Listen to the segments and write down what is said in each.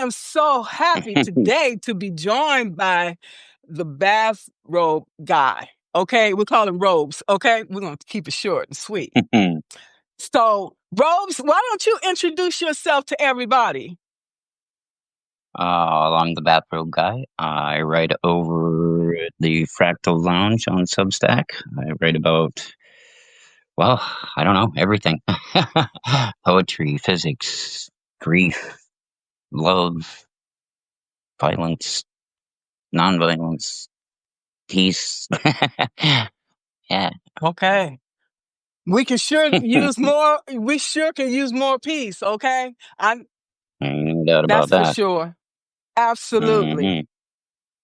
am so happy today to be joined by the bathrobe guy. Okay, we call him Robes. Okay, we're gonna keep it short and sweet. So, Robes, why don't you introduce yourself to everybody? I'm the Bathrobe guy. I write over at the Fractal Lounge on Substack. I write about, well, I don't know, everything. Poetry, physics, grief, love, violence, nonviolence, peace. Yeah, Okay. We can sure use more. We sure can use more peace. Okay, no doubt that's about for that. sure. Absolutely. Hmm.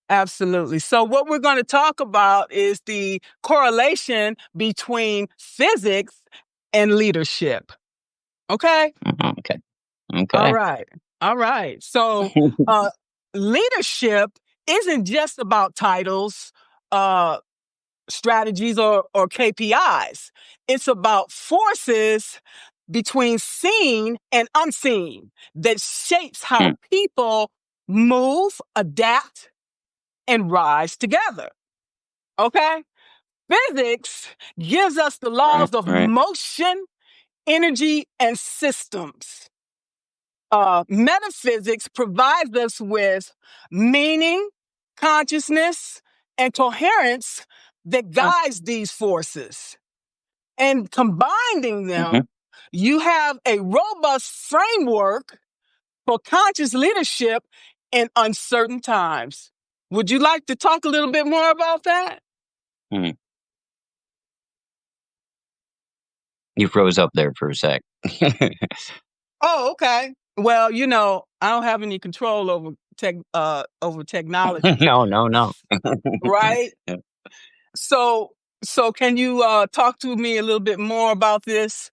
Absolutely. So, what we're going to talk about is the correlation between physics and leadership. Okay. Okay, All okay. right. All right. So, uh, leadership isn't just about titles, uh, strategies, or KPIs. It's about forces between seen and unseen that shapes how Hmm, people move, adapt, and rise together. Okay? Physics gives us the right, laws of right. motion, energy, and systems. Metaphysics provides us with meaning, consciousness, and coherence that Oh, guides these forces. And combining hmm. them, you have a robust framework for conscious leadership in uncertain times. Would you like to talk a little bit more about that? Hmm. You froze up there for a sec. Oh, okay. Well, I don't have any control over technology, No, no, no. right? So so can you talk to me a little bit more about this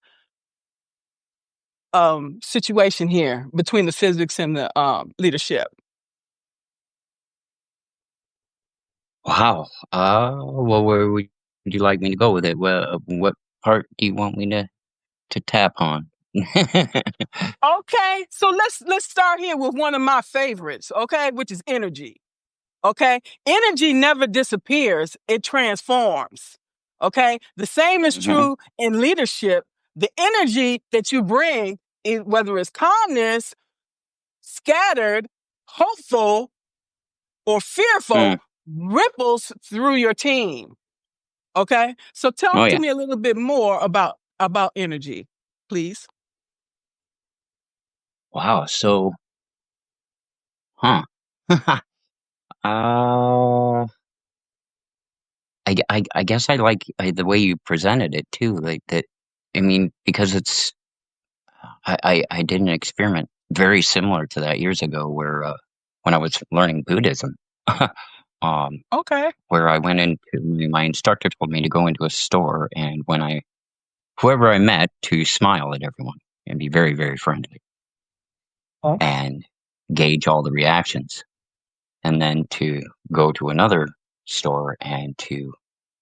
situation here between the physics and the leadership? Wow. Well, where would you like me to go with it? Well, what part do you want me to tap on? Okay, so let's start here with one of my favorites, okay, which is energy. Okay, energy never disappears, it transforms. Okay, the same is Hmm. true in leadership. The energy that you bring, whether it's calmness, scattered, hopeful, or Mm. fearful, ripples through your team. Okay, so Oh talk to yeah. me a little bit more about energy, please. Wow. So, huh? uh, I guess I like the way you presented it too. Like that. I mean, because I did an experiment very similar to that years ago, where when I was learning Buddhism. um, Okay. where I went into my instructor told me to go into a store, and whoever I met, to smile at everyone and be very, very friendly Oh. and gauge all the reactions, and then to go to another store and to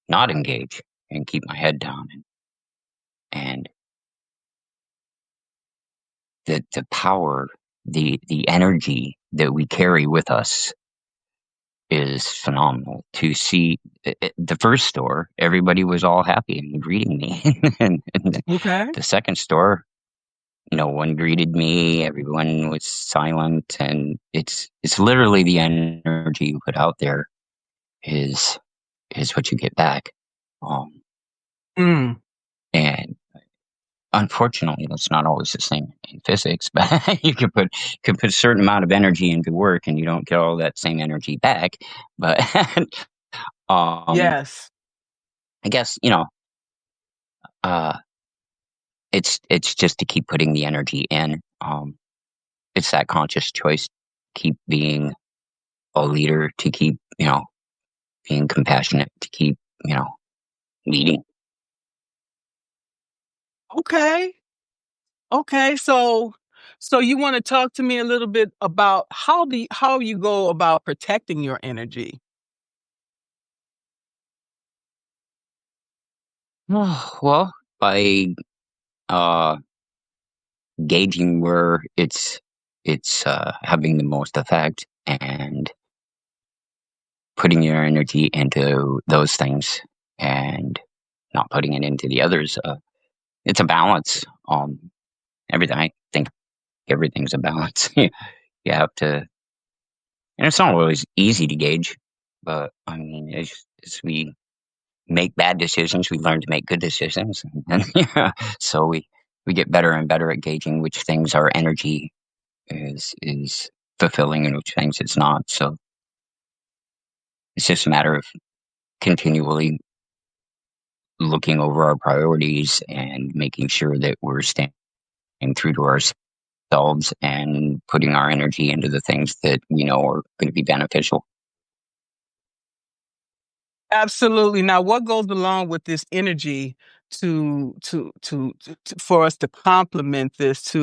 not engage and keep my head down, and the power, the energy that we carry with us is phenomenal. To see the first store, everybody was all happy and greeting me, and Okay. the second store, no one greeted me. Everyone was silent, and it's literally the energy you put out there is is what you get back. Um, Mm. and unfortunately, that's not always the same in physics. But you can put a certain amount of energy into work, and you don't get all that same energy back. But um, Yes. I guess uh, it's just to keep putting the energy in. It's that conscious choice, keep being a leader, to keep being compassionate, to keep leading. Okay. Okay, so you want to talk to me a little bit about how you go about protecting your energy. Well, by uh, gauging where it's having the most effect and putting your energy into those things and not putting it into the others. It's a balance. Everything I think everything's a balance. You have to, and it's not always easy to gauge, but I mean, as we make bad decisions, we learn to make good decisions, and yeah, so we get better and better at gauging which things our energy is fulfilling and which things it's not. So it's just a matter of continually looking over our priorities and making sure that we're staying true to ourselves and putting our energy into the things that we know are going to be beneficial. Absolutely. Now, what goes along with this energy for us to complement this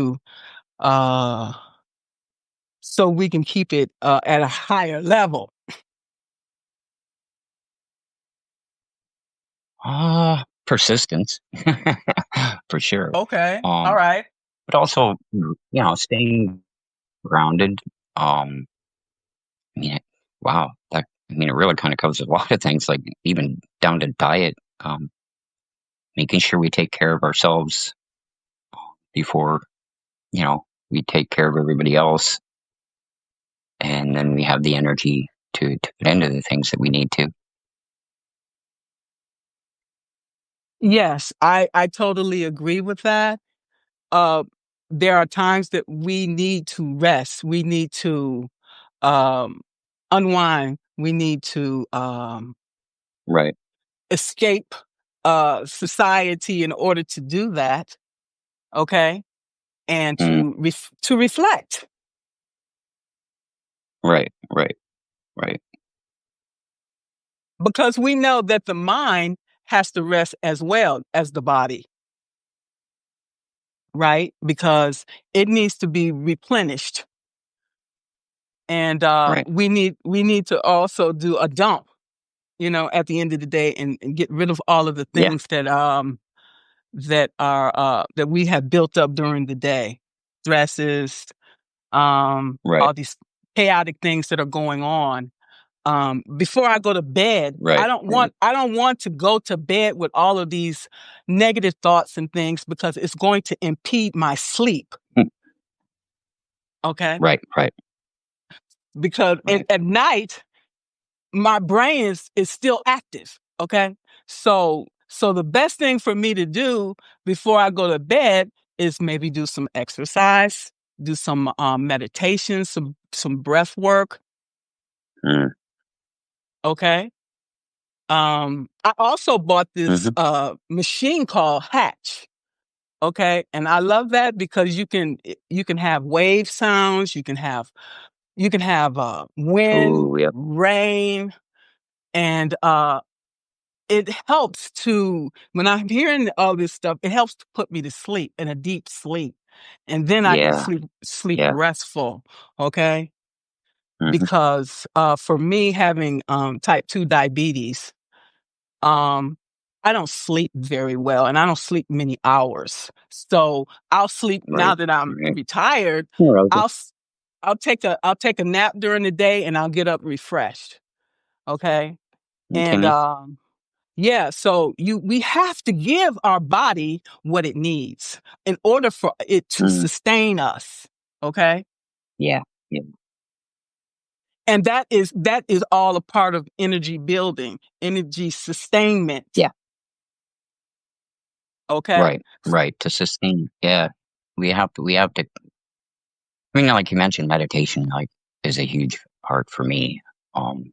uh so we can keep it at a higher level? Persistence, for sure. Okay. All Um, right. but also, staying grounded. I mean, wow, it really kind of covers a lot of things, like even down to diet. Making sure we take care of ourselves before, we take care of everybody else, and then we have the energy to put into the things that we need to. Yes, I totally agree with that. Uh, there are times that we need to rest. We need to um, unwind. We need to Right. escape society in order to do that. Okay, and Mm, to reflect, right. Right. Right. because we know that the mind has to rest as well as the body, right? Because it needs to be replenished, and Right. we need to also do a dump, at the end of the day, and get rid of all of the Yeah. things that we have built up during the day, stresses, Right. all these chaotic things that are going on. Before I go to bed, Right. Right. I don't want to go to bed with all of these negative thoughts and things, because it's going to impede my sleep. Mm, Okay. right. Right. Because Right. at night, my brain is still active. Okay. So the best thing for me to do before I go to bed is maybe do some exercise, do some meditation, some breath work. Mm, Okay. I also bought this hmm. machine called Hatch. Okay. And I love that because you can have wave sounds, you can have wind, Oh, yeah. rain, and it helps to, when I'm hearing all this stuff, it helps to put me to sleep, in a deep sleep. And then I can Yeah. sleep Yeah. restful. Okay. Hmm. Because for me, having type 2 diabetes, um, I don't sleep very well, and I don't sleep many hours. So I'll sleep, now Right. that I'm Right. retired, Yeah, okay. I'll s- I'll take a nap during the day, and I'll get up refreshed. Okay. And Okay. yeah, so we have to give our body what it needs in order for it to Mm, sustain us. Okay. yeah. Yeah. And that is all a part of energy building, energy sustainment. Yeah. Okay. Right. Right. To sustain. Yeah. We have to. I mean, like you mentioned, meditation is a huge part for me. Um,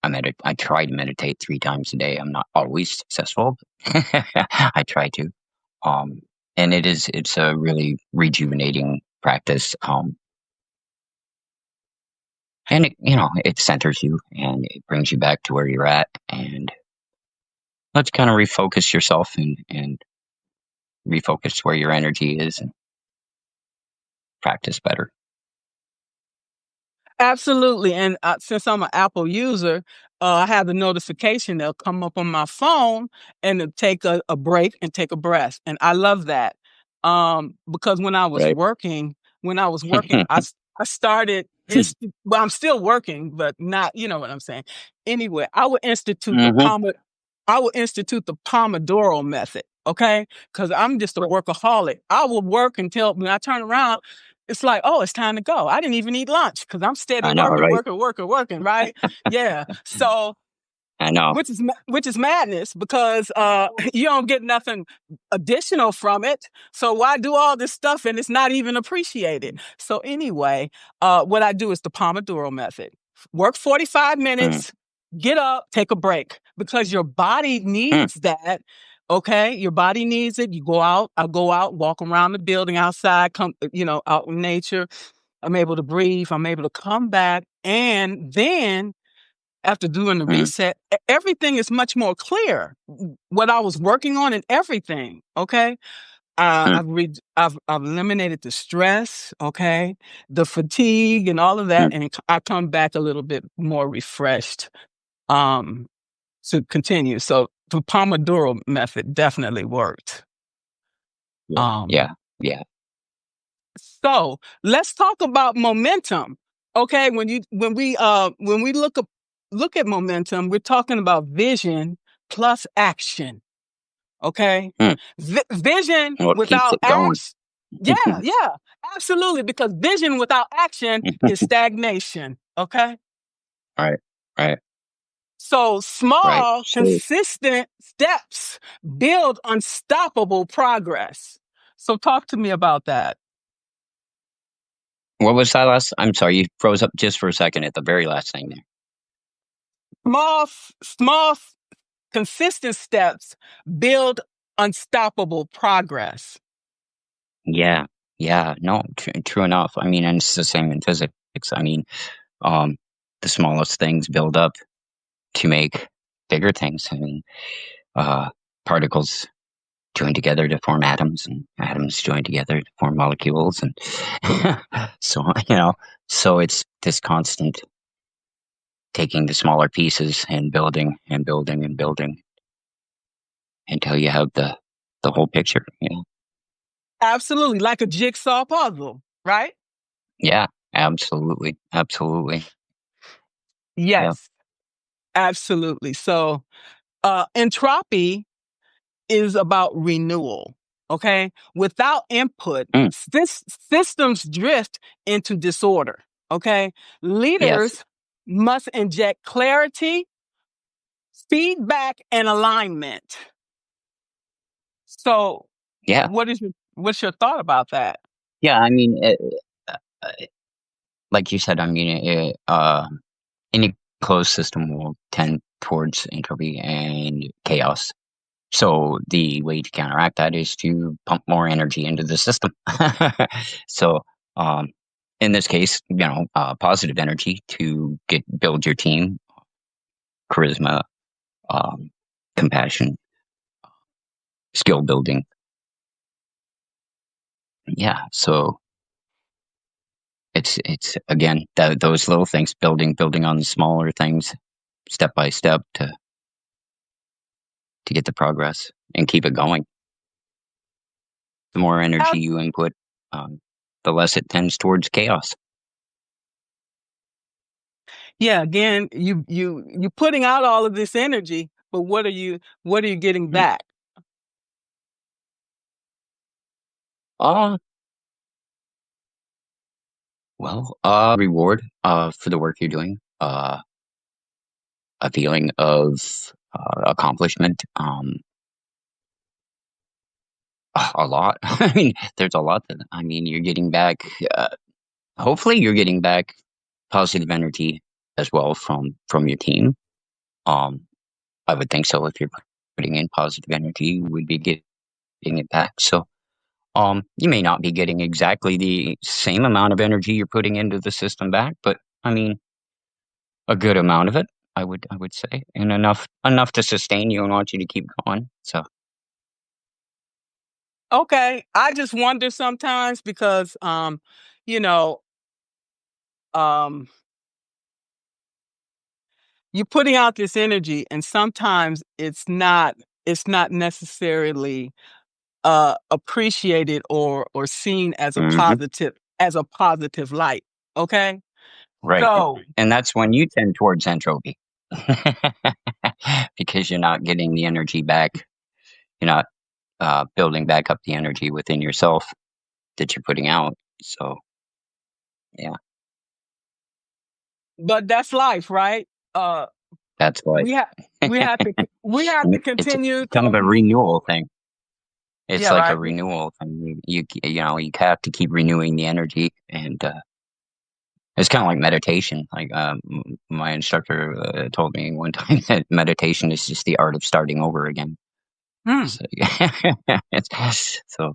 I try to meditate 3 times a day. I'm not always successful. But I try to. Um, and it's a really rejuvenating practice. And it centers you and it brings you back to where you're at, and let's kind of refocus yourself and refocus where your energy is and practice better. Absolutely. And since I'm an Apple user, I have the notification that'll come up on my phone, and to take a break and take a breath. And I love that. Because when I was working. I started well, I'm still working, but not, you know what I'm saying. Anyway, Hmm. I would institute the Pomodoro method, okay? Because I'm just a workaholic. I will work until when I turn around, it's like, oh, it's time to go. I didn't even eat lunch because I'm steady I know, working, right? working, working, working, right? Yeah. So I know. which is madness because you don't get nothing additional from it. So why do all this stuff and it's not even appreciated? So anyway, what I do is the Pomodoro method. Work 45 Mm, minutes, get up, take a break because your body mm, needs that. Okay, your body needs it. You go out. I go out, walk around the building outside, come, out in nature. I'm able to breathe. I'm able to come back, and then after doing the mm, reset, everything is much more clear. What I was working on and everything. Okay, mm, I've eliminated the stress. Okay, the fatigue and all of that, mm. and I come back a little bit more refreshed. Um, to continue. So the Pomodoro method definitely worked. Yeah, Um, yeah, yeah. so let's talk about momentum. Okay, when we look at momentum, we're talking about vision plus action. Okay, Mm. vision What keeps without it going? action. Yeah, yeah, absolutely. Because vision without action is stagnation. Okay. Right, right, So right. small, So, consistent steps build unstoppable progress. So talk to me about that. what was that last? I'm sorry, you froze up just for a second at the very last thing there. Small, consistent steps build unstoppable progress. Yeah, yeah. No, true enough. I mean, and it's the same in physics. I mean, um, the smallest things build up to make bigger things. I mean, uh, particles join together to form atoms, and atoms join together to form molecules, and so so it's this constant taking the smaller pieces and building and building and building until you have the whole picture. Absolutely, like a jigsaw puzzle, right? Yeah, absolutely, absolutely. Yeah. Yes, absolutely. So, entropy is about renewal. Okay. Without input, Mm, systems drift into disorder. Okay. yes. Leaders must inject clarity, feedback, and alignment. So, Yeah. what's your thought about that? Yeah. I mean, uh, like you said, I mean, any closed system will tend towards entropy and chaos. So the way to counteract that is to pump more energy into the system. So, um, in this case, positive energy to build your team, charisma, um, compassion, skill building. Yeah. So it's again those little things, building on the smaller things, step by step to get the progress and keep it going. The more energy Ab- you input, um, the less it tends towards chaos. yeah, again, you putting out all of this energy, but what are you getting Mm. back? Uh, reward for the work you're doing, a feeling of accomplishment, a lot. I mean, there's a lot that, I mean, you're getting back, uh, hopefully you're getting back positive energy as well from your team. Um, I would think so. If you're putting in positive energy, you would be getting it back. So, you may not be getting exactly the same amount of energy you're putting into the system back, but I mean, a good amount of it, I would say, and enough to sustain you and want you to keep going. So, Okay, I just wonder sometimes because you know, um you're putting out this energy and sometimes it's not necessarily appreciated or seen as a hmm positive as a positive light. Okay. Right. So, And that's when you tend towards entropy. Because you're not getting the energy back. You're not building back up the energy within yourself that you're putting out. So, yeah, but that's life, right? Uh, that's life. we have we have to It's continue kind of to a move. renewal thing. It's Yeah, like a right. renewal thing. You have to keep renewing the energy, and it's kind of like meditation. Like my instructor told me one time that meditation is just the art of starting over again. Hmm. So, so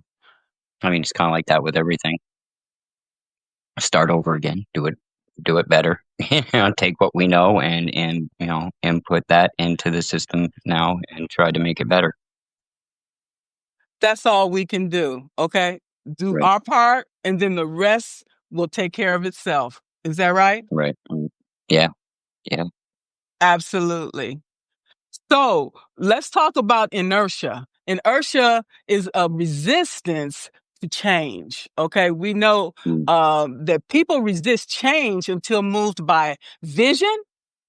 I mean, it's kind of like that with everything. Start over again. Do it better. Take what we know and input that into the system now and try to make it better. That's all we can do. Okay. Do Right. our part, and then the rest will take care of itself. Is that right? Right. Yeah. Yeah. Absolutely. So let's talk about inertia. Inertia is a resistance to change. Okay. We know Mm. that people resist change until moved by vision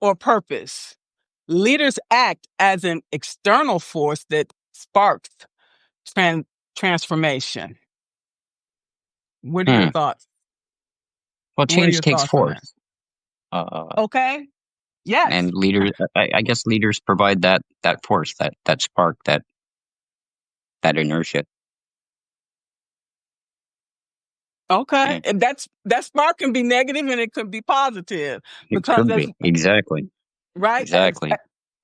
or purpose. Leaders act as an external force that sparks tran- transformation. What are your Hmm. thoughts? Well, What are change your takes thoughts on that? force. Uh, Okay. Yes. and leaders, I guess leaders provide that force, that spark, that inertia. Okay. Yeah. And that spark can be negative and it could be positive It because could as be. Exactly. right Exactly.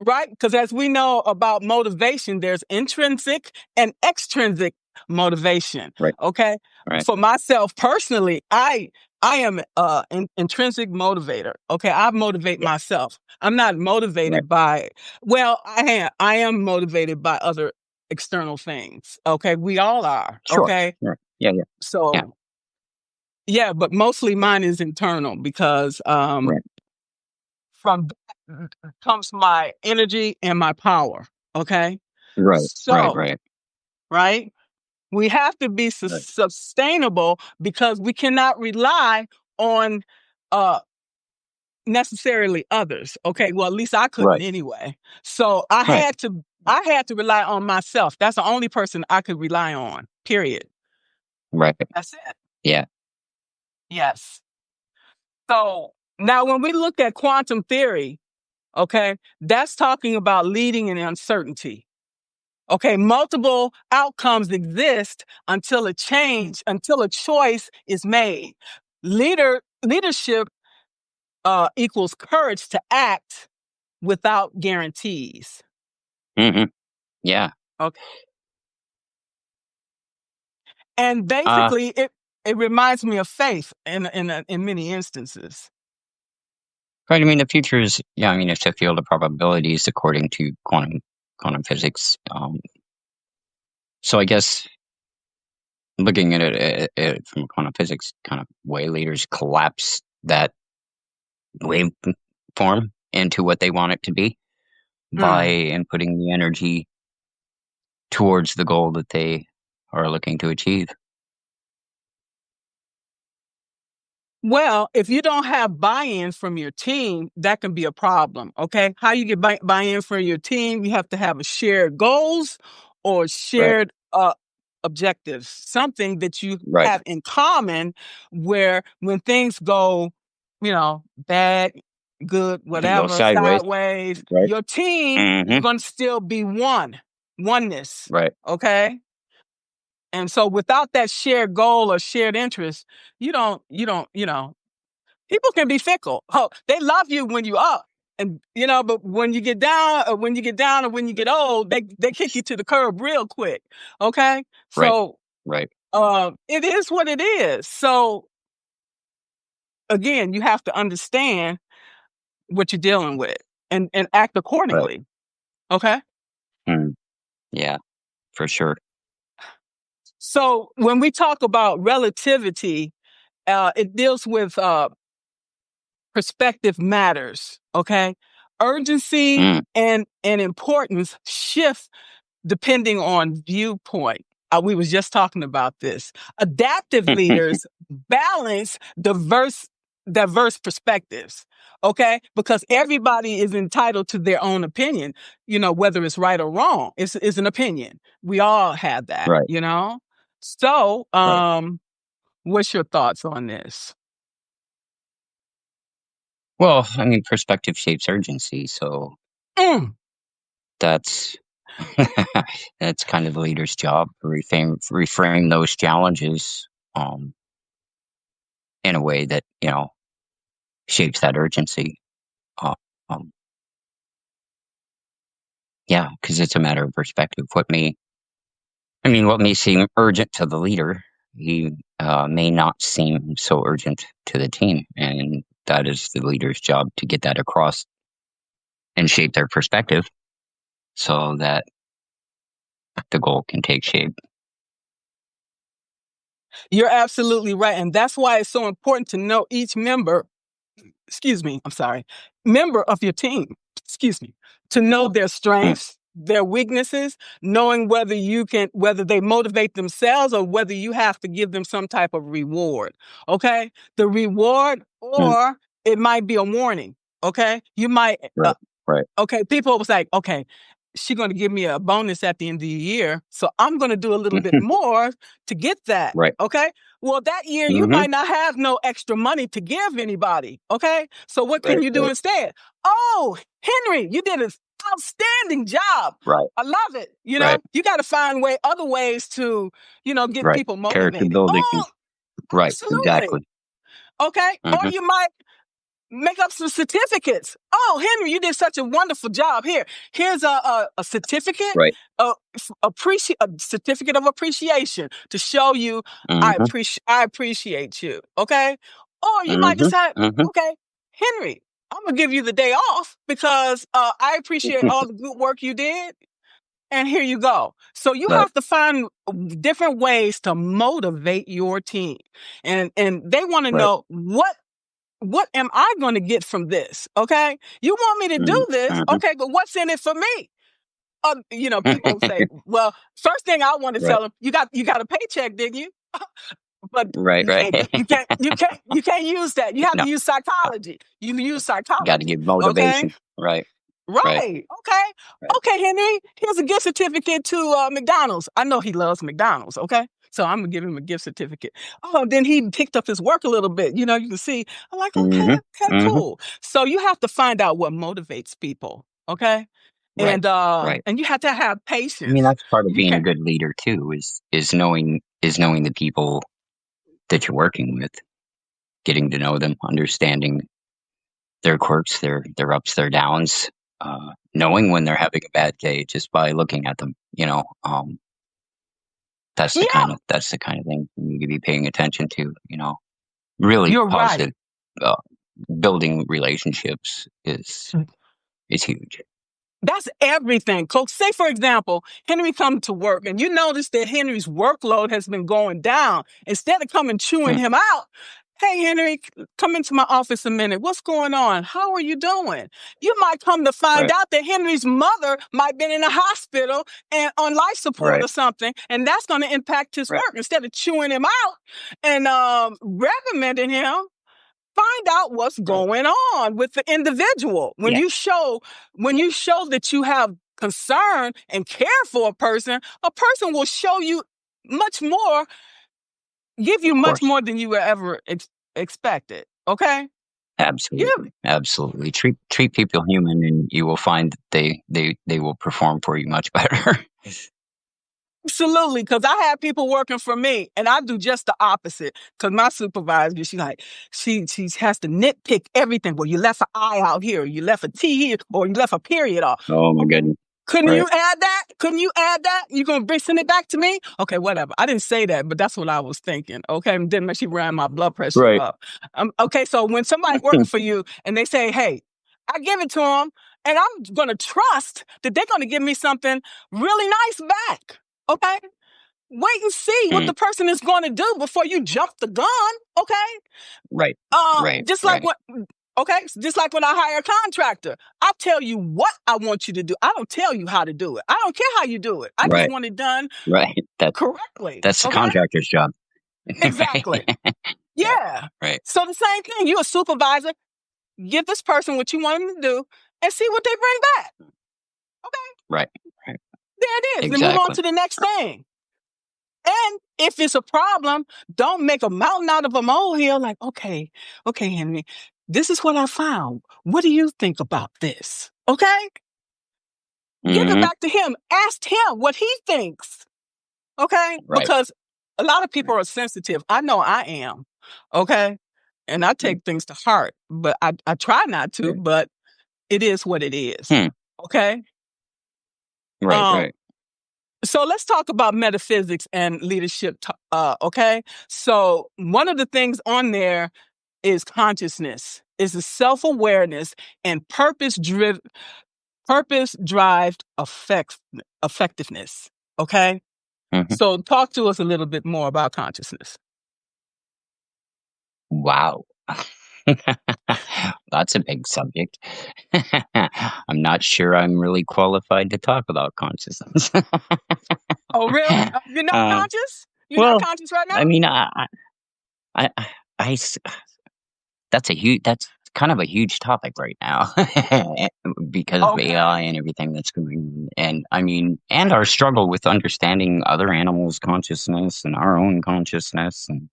right because as we know about motivation, there's intrinsic and extrinsic motivation. Right. Okay. Right. For myself personally, I am intrinsic motivator. Okay, I motivate Yeah. myself. I'm not Right. motivated by, well, I am motivated by other external things. Okay, we all are. Sure. Okay, Sure. Yeah. Yeah. Yeah. so yeah, but mostly mine is internal because Right. from that comes my energy and my power. Okay. Right. Right. So, Right. right, we have to be Right. sustainable because we cannot rely on uh necessarily others. Okay. Well, at least I couldn't Right. anyway. So I had to rely on myself. That's the only person I could rely on. Period. Right. That's it. Yeah. Yes. So now when we look at quantum theory, okay, that's talking about leading in uncertainty. Okay, multiple outcomes exist until a choice is made. Leadership equals courage to act without guarantees. Hmm. Yeah. Okay, and Uh, basically, it reminds me of faith in many instances. right. I mean, the future is, yeah. I mean, it's a field of probabilities according to quantum physics. So I guess looking at it from a quantum physics kind of way, leaders collapse that wave form into what they want it to be by Mm. inputting the energy towards the goal that they are looking to achieve. Well, if you don't have buy-in from your team, that can be a problem. Okay. How you get buy-in from your team, you have to have a shared goals or Right. shared objectives, something that you Right. have in common where when things go, bad, good, And go whatever, sideways. sideways, Right. your team is Hmm. going to still be oneness. Right. Okay. And so without that shared goal or shared interest, people can be fickle. Oh, they love you when you're up. And but when you get down or when you get down or when you get old, they kick you to the curb real quick. Okay. Right. So Right. it is what it is. So again, you have to understand what you're dealing with and act Right. accordingly. Okay. Mm. Yeah. For sure. So when we talk about relativity, it deals with perspective matters. Okay. Urgency Mm. and importance shift depending on viewpoint. We was just talking about this. Adaptive leaders balance diverse perspectives. Okay, because everybody is entitled to their own opinion. Whether it's right or wrong, it's an opinion. We all have that. Right. So, Right. what's your thoughts on this? Well, I mean, perspective shapes urgency, so Mm. that's that's kind of the leader's job to reframe those challenges um, in a way that shapes that urgency. Uh, um, yeah, because it's a matter of perspective. What may seem urgent to the leader, he may not seem so urgent to the team, and that is the leader's job to get that across and shape their perspective so that the goal can take shape. You're absolutely right. And that's why it's so important to know each member, excuse me, I'm sorry, member of your team, excuse me, to know their Mm, strengths, their weaknesses, knowing whether they motivate themselves or whether you have to give them some type of reward. Okay. The reward, mm, or it might be a warning. Okay. You might, right, right, okay, people was like, okay, she's going to give me a bonus at the end of the year, so I'm going to do a little bit more to get that. right. Okay. Well, that year you Hmm. might not have no extra money to give anybody. Okay. So what can Right, you do right, instead? Oh, Henry, you did an outstanding job. right, I love it. right, You got to find other ways to, get right. people Character motivated. building. Oh, Right, absolutely. exactly. Okay. Or Hmm. you might make up some certificates. Oh, Henry, you did such a wonderful job. Here's a certificate, Right. a certificate of appreciation to show you Hmm. I appreciate you. Okay. Or you might Hmm. decide, Hmm. okay, Henry, I'm gonna give you the day off because I appreciate all the good work you did. And here you go. So you Right. have to find different ways to motivate your team. And they want to Right. know what am I going to get from this? Okay. You want me to do this? Mm-hmm. Okay. But what's in it for me? People say, well, first thing I want to Right. tell them, you got a paycheck, didn't you? But Right. you Right. can't, you can't use that. You have No, to use psychology. You can use got to psychology. give Okay. motivation. Right. Right. Right. Okay. Right. Okay, Henry. Here's a gift certificate to McDonald's. I know he loves McDonald's. Okay. So I'm gonna give him a gift certificate. Oh, then he picked up his work a little bit. You can see. I'm like, okay, Hmm. okay, Hmm. cool. So you have to find out what motivates people. Okay. Right. Right. And you have to have I mean, patience. that's part of You being a can't. good leader too. Is knowing the people that you're working with, getting to know them, understanding their quirks, their ups, their downs, knowing when they're having a bad day just by looking at them. Yeah, That's the kind of thing you need to be paying attention to. Really you're right. positive. Uh, Building relationships is huge. That's everything, Coach. Say, for example, Henry come to work and you notice that Henry's workload has been going down. Instead of coming chewing Mm, him out, hey, Henry, come into my office a minute. What's going on? How are you doing? You might come to find right. out that Henry's mother might have been in a hospital and on life support Right. or something, and that's going to impact his Right. work. Instead of chewing him out and reprimanding him, find out what's Right. going on with the individual. Yeah. When you show that you have concern and care for a person will show you much more, give you Of much course. more than you were ever expected. Okay? Yeah, Absolutely. Absolutely. Treat people human, and you will find that they will perform for you much better. absolutely. Because I have people working for me, and I do just the opposite. Because my supervisor, she has to nitpick everything. Well, you left an I out here, you left a T here, or you left a period off. Oh my Okay. goodness. Couldn't Right. you add that? Couldn't you add that? You gonna send it back to me? Okay, whatever. I didn't say that, but that's what I was thinking. Okay, and then she ran my blood pressure Right. up. Okay, so when somebody working for you and they say, "Hey," I give it to them, and I'm gonna trust that they're gonna give me something really nice back. Okay, wait and see what Mm, the person is going to do before you jump the gun. Okay, right. Right. just like Right. what. Okay, it's just like when I hire a contractor, I tell you what I want you to do. I don't tell you how to do it. I don't care how you do it. I just Right. want it done Right. correctly. That's the Okay, contractor's job. Right. exactly. Yeah. Yeah. Right. So the same thing. You're a supervisor. Give this person what you want them to do, and see what they bring back. Okay, Right. Right. there it is. Then move on Exactly. to the next thing. And if it's a problem, don't make a mountain out of a molehill. Like, okay, Henry, this is what I found. What do you think about this? Okay, give it Hmm. back to him. Ask him what he thinks. Okay, Right. because a lot of people are sensitive. I know I am. Okay, and I Right. take things to heart, but I try not to. Right. But it is what it is. Hmm. Okay. Right. Um. Right. So let's talk about metaphysics and leadership. Okay. So one of the things on there is consciousness, is the self-awareness and purpose-driven effectiveness. Okay. Hmm. So talk to us a little bit more about consciousness. Wow. That's a big subject. I'm not sure I'm really qualified to talk about consciousness. Oh, really? You're not uh, conscious? You're not well, conscious right now? I mean, I, I s- that's kind of a huge topic right now because of AI Okay. and everything that's going. And I mean, and our struggle with understanding other animals' consciousness and our own consciousness. And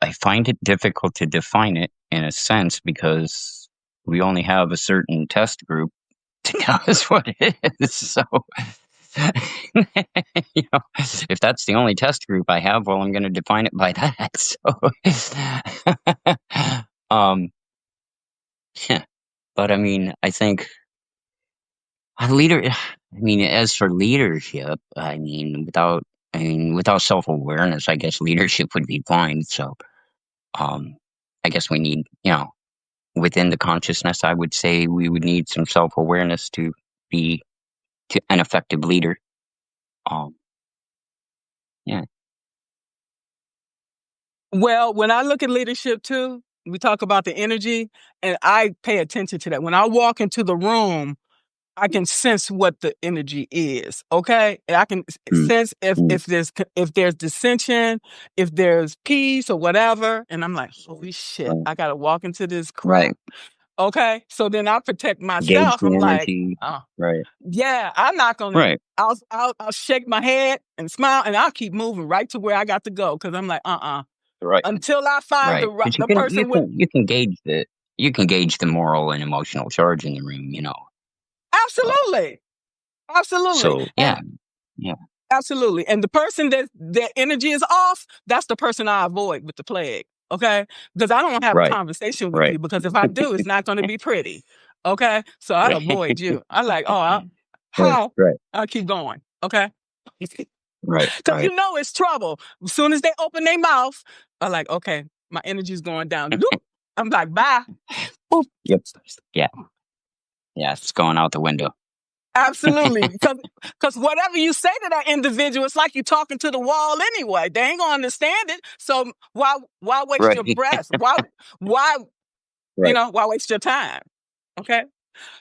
I find it difficult to define it in a sense because we only have a certain test group to tell us what it is. So, you know, if that's the only test group I have, well, I'm going to define it by that. So, um, yeah. But I mean, I think a leader. I mean, as for leadership, I mean, without self awareness, I guess leadership would be blind. So, um, I guess we need, within the consciousness, I would say we would need some self awareness to be an effective leader. Um, yeah. Well, when I look at leadership too, we talk about the energy, and I pay attention to that. When I walk into the room, I can sense what the energy is. Okay, and I can Mm, sense if mm, if there's dissension, if there's peace or whatever, and I'm like, holy shit, right. I gotta walk into this Right. crap. Okay, so then I protect Gauge myself. the I'm like, energy. oh, Right. yeah, I'm not gonna. Right. I'll shake my head and smile, and I'll keep moving right to where I got to go because I'm like, Right. until I find Right. Because the person with you can gauge the moral and emotional charge in the room. Uh, absolutely, absolutely, so and yeah. Yeah. absolutely, and the person that their energy is off, that's the person I avoid with the plague. Okay, because I don't want to have a Right. conversation with Right. you because if I do, it's not going to be pretty. Okay, so I Right. avoid you. I like, Right. how? Right. I'll keep going. Okay. Right. Because Right. you know it's trouble. As soon as they open their mouth, I'm like, okay, my energy's going down. Doop. I'm like, bye. Boop. Yep. Yeah. Yeah. It's going out the window. Absolutely. Because whatever you say to that individual, it's like you're talking to the wall anyway. They ain't gonna understand it. So why waste Right. your breath? Why Right. why waste your time? Okay.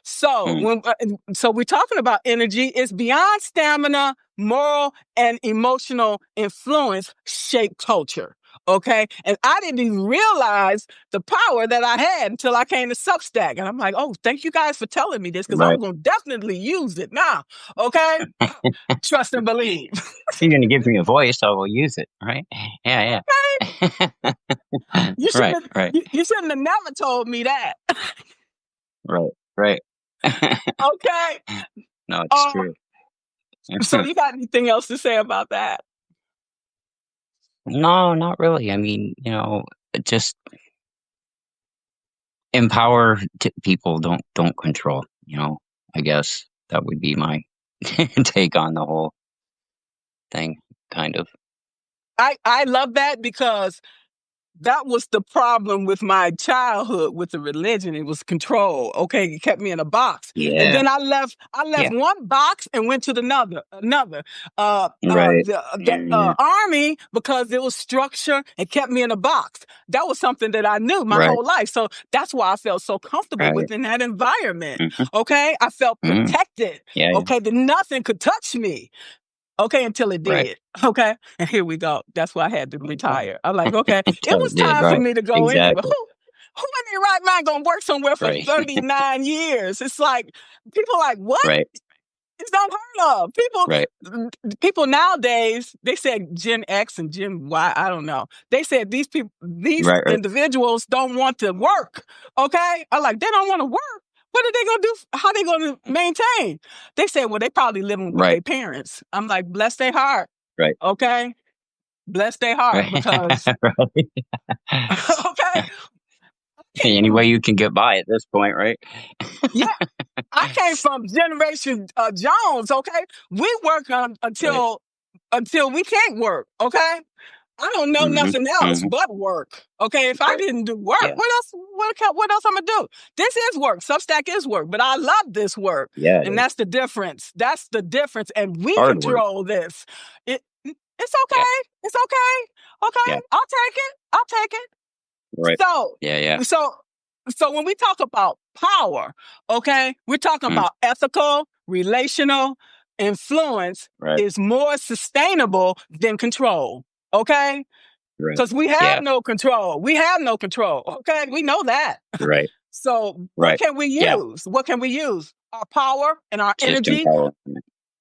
So Mm, so we're talking about energy. It's beyond stamina, moral, and emotional influence shape culture. Okay. And I didn't even realize the power that I had until I came to Substack. And I'm like, oh, thank you guys for telling me this because I'm right. gonna definitely use it now. Okay. Trust and believe. You're going to give me a voice, I will use it. Right. Yeah. Okay. Yeah. You Right. shouldn't Right. you shouldn't have never told me that. Right. Right. Okay. No, it's Um, true. so you got anything else to say about that? No, not really. I mean, just empower people. Don't control. I guess that would be my take on the whole thing. Kind of. I love that because that was the problem with my childhood with the religion. It was control. Okay, it kept me in a box, and Yeah. then I left Yeah. one box and went to another. Right. The Yeah. army, because it was structure and kept me in a box. That was something that I knew my Right. whole life, so that's why I felt so comfortable Right. within that environment. Hmm. Okay, I felt Mm. protected. Yeah. Yeah. Okay, that nothing could touch me. Okay, until it Right. did. Okay, and here we go. That's why I had to retire. I'm like, okay, it Until was it did. time for Right. me to go anyway. Exactly. Who in their right mind gonna work somewhere for Right. 39 years? It's like people like, what? Right. It's unheard of. Right. People nowadays, they said Gen X and Gen Y, I don't know. They said these Right. Right. individuals don't want to work. Okay? I'm like, they don't want to work. What are they gonna do? How they gonna maintain? They said, well, they probably living with Right. their parents. I'm like, bless their heart. Right. Okay? Bless their heart Right. because Right. okay. Any way you can get by at this point, right? Yeah, I came from Generation Jones. Okay, we work Right. until we can't work. Okay, I don't know Hmm. nothing else Hmm. but work. Okay, if I Right. didn't do work, Yeah. what else? What else I'm gonna do? This is work. Substack is work, but I love this work, Yeah. It and is that's the difference. That's the difference, and we hard work. control this. It's Yeah. okay. It's okay. Yeah. Okay, I'll take it. I'll take it. Right. So, Yeah. Yeah. so, so when we talk about power, okay, we're talking Mm. about ethical, relational influence Right. is more sustainable than control, okay? Right. Because we have Yeah. no control. We have no control, okay? We know that. Right. So, what Right. can we Yeah. use? What can we use? Our power and our Just energy, empower.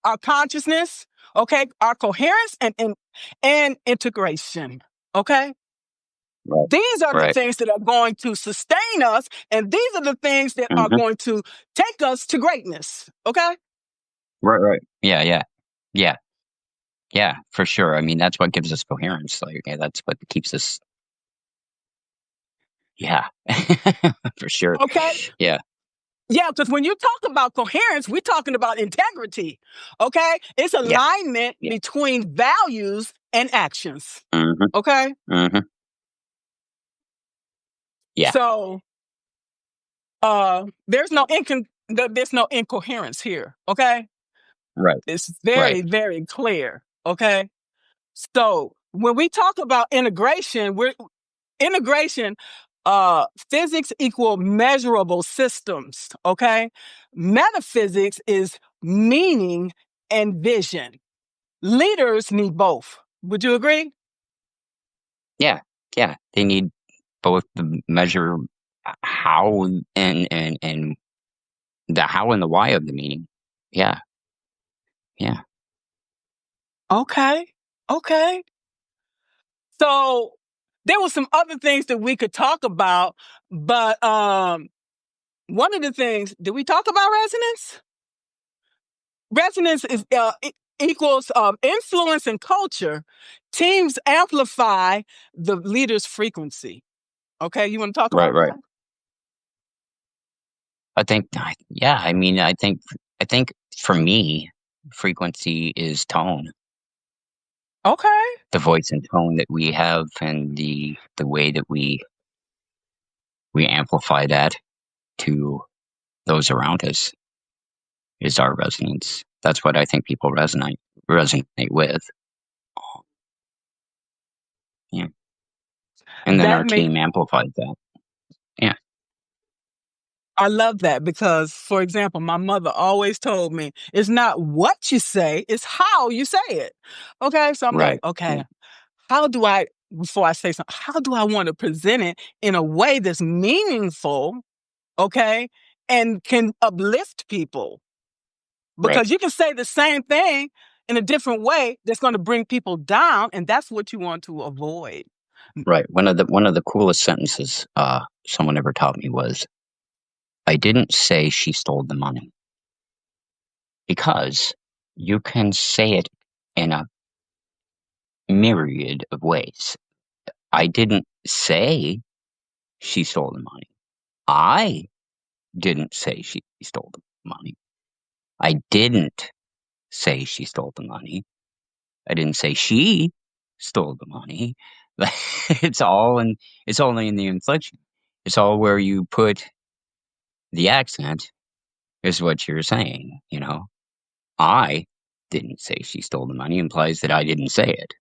our consciousness, okay? Our coherence and integration, okay? Right. These are the Right. things that are going to sustain us, and these are the things that are Hmm. going to take us to greatness. Okay? Right. Right. Yeah. Yeah. Yeah. Yeah. For sure. I mean, that's what gives us coherence. Like, yeah, that's what keeps us. Yeah. For sure. Okay? Yeah. Yeah, because when you talk about coherence, we're talking about integrity. Okay? It's Yeah. alignment Yeah. between values and actions. Hmm. Okay? Hmm. Yeah. So there's no incoherence here. Okay? Right. It's Right. very, very clear. Okay? So when we talk about integration, physics equal measurable systems. Okay, metaphysics is meaning and vision. Leaders need both. Would you agree? Yeah. Yeah. They need both the measure how and the how and the why of the meaning. Yeah. Yeah. Okay, okay. So there were some other things that we could talk about, but one of the things, did we talk about resonance? Resonance is equals influence and culture. Teams amplify the leader's frequency. Okay, you want to talk Right. about Right. that? Yeah. I mean, I think for me, frequency is tone, Okay, the voice and tone that we have, and the way that we amplify that to those around us is our resonance. That's what I think people resonate with. Yeah. And then that our make team amplifies that. Yeah. I love that because, for example, my mother always told me it's not what you say, it's how you say it. Okay, so I'm like, Right. Yeah. okay, how do I before I say something, how do I want to present it in a way that's meaningful, okay, and can uplift people? Right. Because you can say the same thing in a different way that's going to bring people down, and that's what you want to avoid. Right. One of the coolest sentences someone ever taught me was, "I didn't say she stole the money," because you can say it in a myriad of ways. I didn't say she stole the money. I didn't say she stole the money. I didn't say she stole the money. I didn't say she stole the money. It's all in it's only in the inflection. It's all where you put the accent is what you're saying, you know. I didn't say she stole the money implies that I didn't say it.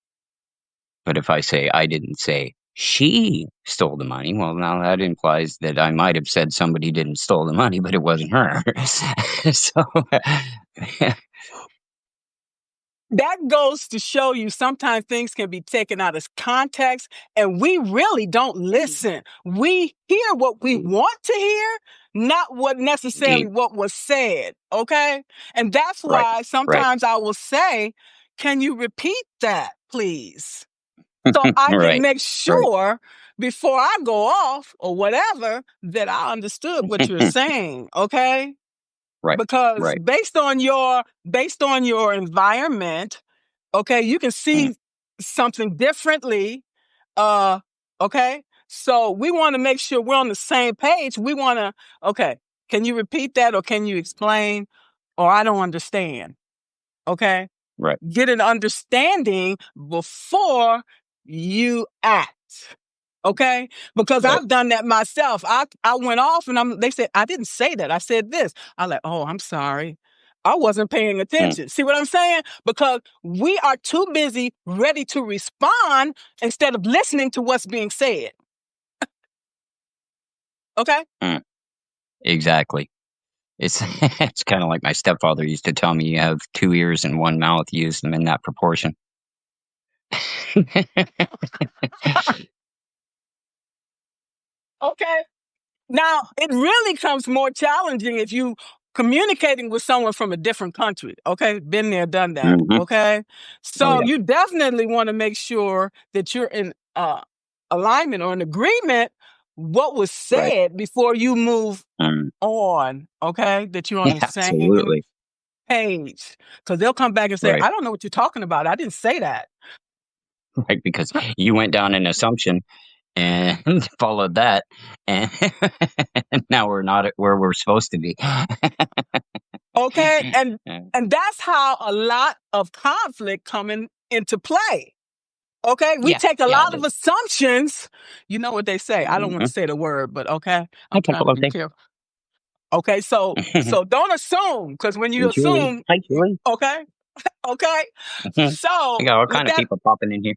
But if I say I didn't say she stole the money, well, now that implies that I might have said somebody didn't stole the money, but it wasn't her. So, That goes to show you sometimes things can be taken out of context and we really don't listen. We hear what we want to hear, not what necessarily deep, what was said. Okay. And that's right, why right, sometimes I will say, can you repeat that, please? So I can right, make right, sure before I go off or whatever that I understood what you're saying. Okay. right, Because right. based on your environment, okay, you can Mm, see something differently. Uh, okay. So we want to make sure we're on the same page. We want to, okay, can you repeat that or can you explain? Or I don't understand. Okay. right, Get an understanding before you act. Okay? Because right. I've done that myself. I went off and they said, I didn't say that. I said this. I like, oh, I'm sorry. I wasn't paying Mm, attention. See what I'm saying? Because we are too busy ready to respond instead of listening to what's being said. Okay? mm, exactly. It's it's kind of like my stepfather used to tell me, you have two ears and one mouth, use them in that proportion. Okay. Now, it really comes more challenging if you communicating with someone from a different country. Okay, been there, done that. Hmm. Okay, Oh so yeah, you definitely want to make sure that you're in alignment or an agreement what was right. said before you move Mm, on. Okay, that you're on yeah, the same absolutely. page because they'll come back and say, Right. "I don't know what you're talking about. I didn't say that." Right, because you went down an assumption and followed that, and now we're not at where we're supposed to be. Okay, and Yeah, and that's how a lot of conflict coming into play. Okay, we yeah, take a yeah, lot of assumptions. You know what they say. I don't want mhm. to say the word, but okay, Hi, I'm trying to be Papalote. careful. Okay, so don't assume because when you Julie. assume, Hi, Julie. okay, okay. Mhm. I So got all with kind of that, people popping in here.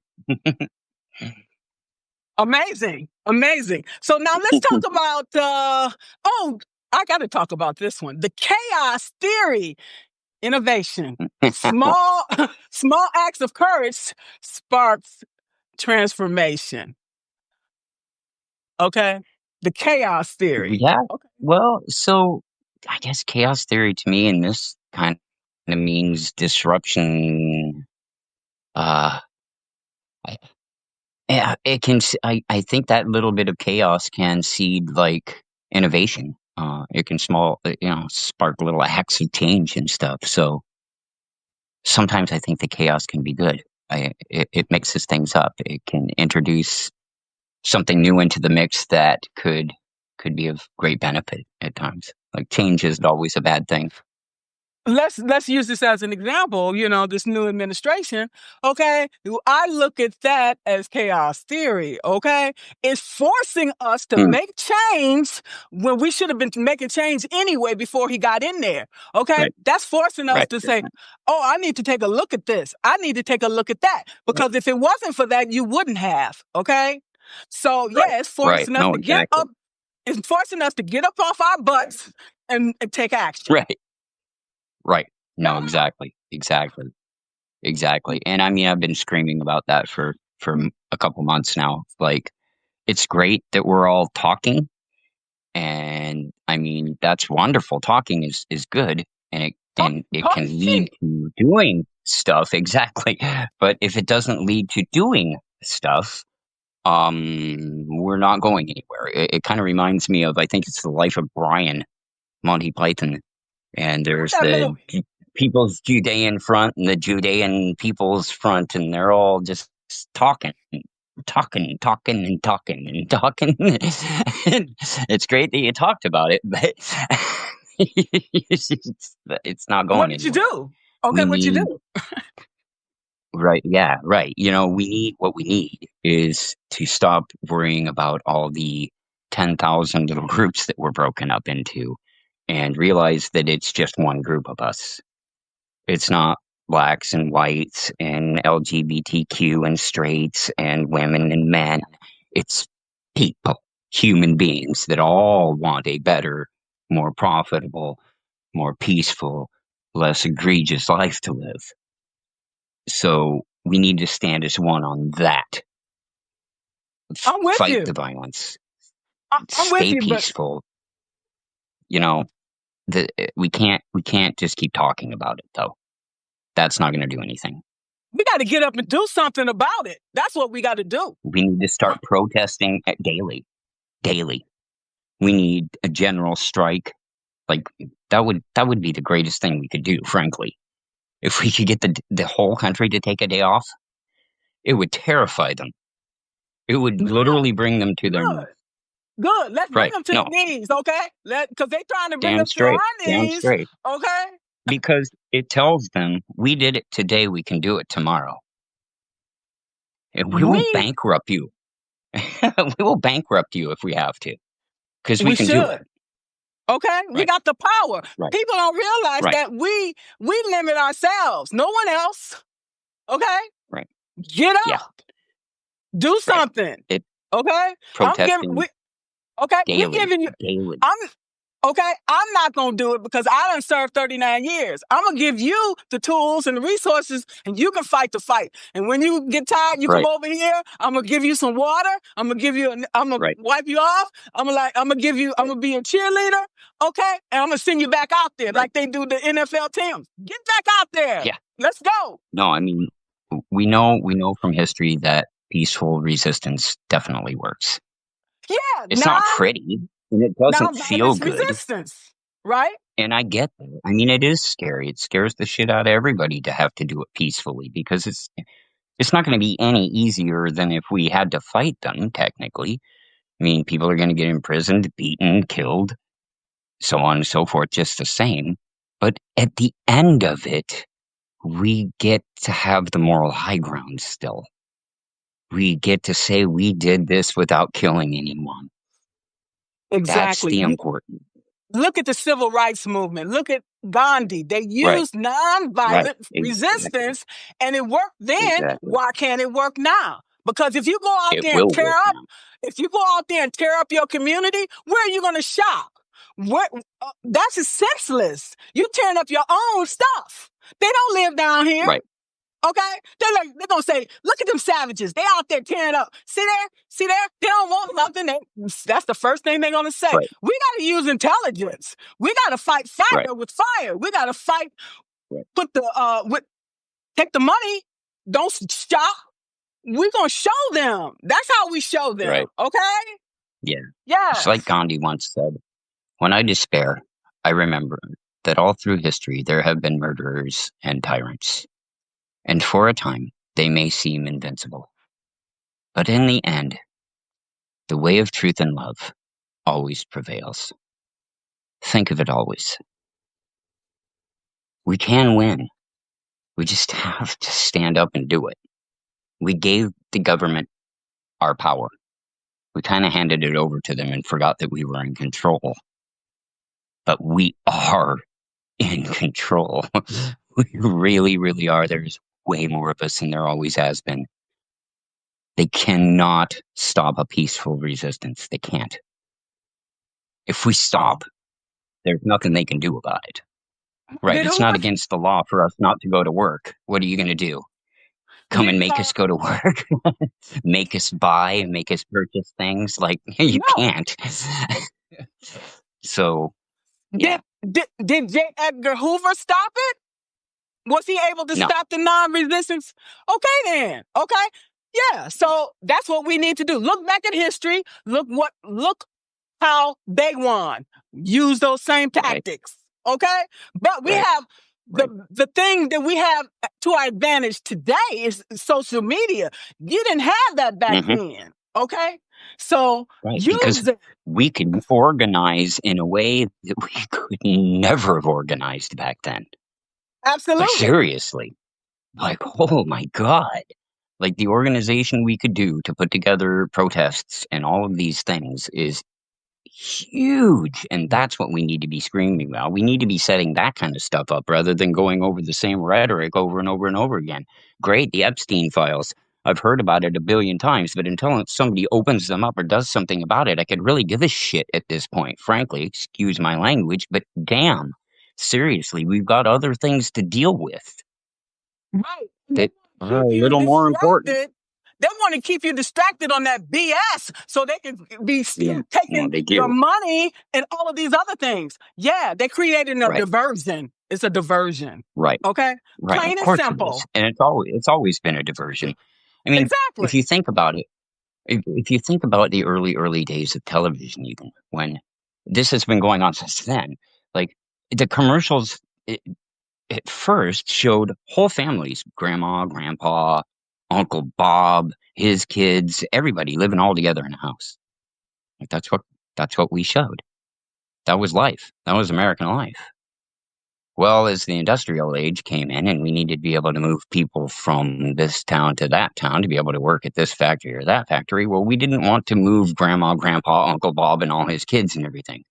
amazing, amazing. So now let's talk about. Oh, I got to talk about this one. The chaos theory, innovation, small small acts of courage sparks transformation. Okay, the chaos theory. Yeah. Okay. Well, so I guess chaos theory to me in this kind of means disruption. Uh, I, yeah, it can. I think that little bit of chaos can seed like innovation. It can spark little acts of change and stuff. So sometimes I think the chaos can be good. It mixes things up. It can introduce something new into the mix that could be of great benefit at times. Like change isn't always a bad thing. Let's use this as an example. You know, this new administration. Okay, I look at that as chaos theory. Okay, it's forcing us to Mm, make change when we should have been making change anyway before he got in there. Okay, right, that's forcing us right, to say, "Oh, I need to take a look at this. I need to take a look at that." right, Because if it wasn't for that, you wouldn't have. Okay, so right, yeah, it's right. forcing us No, to get exactly. up. It's forcing us to get up off our butts and take action. Right, right. No, exactly, exactly, exactly. And I mean, I've been screaming about that for a couple months now. Like, it's great that we're all talking, and I mean, that's wonderful. Talking is good, and it Talk can is lead cheap. to doing stuff exactly. But if it doesn't lead to doing stuff, we're not going anywhere. It kind of reminds me of, I think it's The Life of Brian, Monty Python, and there's That the movie. People's Judean Front and the Judean People's Front, and they're all just talking, talking, and talking and talking. It's great that you talked about it, but it's not What going did you anywhere. do? Okay, We what you need do? Right. Yeah. Right. You know, what we need is to stop worrying about all the 10,000 little groups that we're broken up into and realize that it's just one group of us. It's not blacks and whites and LGBTQ and straights and women and men. It's people, human beings that all want a better, more profitable, more peaceful, less egregious life to live. So we need to stand as one on that. I'm with Fight you. the violence. I'm with Stay you, but peaceful. You know, we can't just keep talking about it though. That's not going to do anything. we got to get up and do something about it. That's what we got to do. We need to start protesting daily. Daily. We need a general strike. Like that would be the greatest thing we could do, frankly. If we could get the whole country to take a day off, it would terrify them. It would Good, literally bring them to their good, knees. good. Let's bring Right. them to No, their knees, okay? Because they trying to bring damn us to straight. our Damn knees, straight. okay? Because it tells them we did it today, we can do it tomorrow. And we will We bankrupt you. We will bankrupt you if we have to, because we we can do it. should, okay? We Right. got the power. Right. People don't realize Right. that we limit ourselves. No one else, okay? Right. Get Yeah. up, do Right. something, It okay? I'm giving protesting we okay. We daily. giving you. Daily. I'm Okay, I'm not gonna do it because I done served 39 years. I'm gonna give you the tools and the resources, and you can fight the fight. And when you get tired, you come Right. over here. I'm gonna give you some water. I'm gonna Right. wipe you off. I'm gonna give you. I'm Right. gonna be a cheerleader. Okay, and I'm gonna send you back out there Right. like they do the NFL teams. Get back out there. Yeah. Let's go. No, I mean, we know from history that peaceful resistance definitely works. Yeah, It's not pretty and it doesn't feel nonviolence good. resistance, right? And I get that. I mean, it is scary. It scares the shit out of everybody to have to do it peacefully because it's not going to be any easier than if we had to fight them, technically. I mean, people are going to get imprisoned, beaten, killed, so on and so forth, just the same. But at the end of it, we get to have the moral high ground still. We get to say we did this without killing anyone. That's Exactly. the important. Look at the civil rights movement. Look at Gandhi. They Right, used right. nonviolent Exactly. resistance and it worked then. Exactly. Why can't it work now? Because if you go out It there and will work now. tear up your community, where are you going to shop? That's just senseless. You tearing up your own stuff. They don't live down here. Right, Okay? They're gonna say, look at them savages. They out there tearing up. See there? They don't want nothing. That's the first thing they're gonna say. right, We gotta use intelligence. We gotta fight right, fire with fire. We gotta fight, right, put the take the money, don't stop. We're gonna show them. That's how we show them. right. Okay? Yeah. It's like Yes. Gandhi once said, when I despair, I remember that all through history there have been murderers and tyrants, and for a time they may seem invincible. But in the end, the way of truth and love always prevails. Think of it always. We can win. We just have to stand up and do it. We gave the government our power. We kind of handed it over to them and forgot that we were in control. But we are in control. We really, really are. There's way more of us than there always has been. They cannot stop a peaceful resistance. They can't. If we stop, there's nothing they can do about it. Right. Did It's not Hoover against the law for us not to go to work. What are you going to do? Come did and make us go to work? Make us buy and make us purchase things? Like, you no. can't. So, yeah. Did J. Edgar Hoover stop it? Was he able to No. stop the non-resistance? Okay then. Okay. Yeah. So that's what we need to do. Look back at history. Look how they won. Use those same Right. tactics. Okay? But we Right. have Right. the thing that we have to our advantage today is social media. You didn't have that back Hmm. then. Okay? So Right. Because use it. we can organize in a way that we could never have organized back then. Like, Absolutely. seriously. like, oh my God. Like the organization we could do to put together protests and all of these things is huge. And that's what we need to be screaming about. We need to be setting that kind of stuff up rather than going over the same rhetoric over and over and over again. Great, the Epstein files. I've heard about it a billion times, but until somebody opens them up or does something about it, I could really give a shit at this point, frankly. Excuse my language, but damn, seriously, we've got other things to deal with Right. They that want to are keep a you little more important. distracted. They want to keep you distracted on that BS so they can be Yeah, well, taking they your do. money and all of these other things. Yeah, they created a Right, diversion. It's a diversion. right, Okay? right. Of Plain and course it is, simple. and it's always been a diversion. I mean, if Exactly. you think about it, if you think about the early days of television, even when this has been going on since then, like the commercials at first showed whole families, grandma, grandpa, Uncle Bob, his kids, everybody living all together in a house. Like that's what we showed. That was life. That was American life. Well, as the industrial age came in and we needed to be able to move people from this town to that town to be able to work at this factory or that factory, well, we didn't want to move grandma, grandpa, Uncle Bob, and all his kids and everything.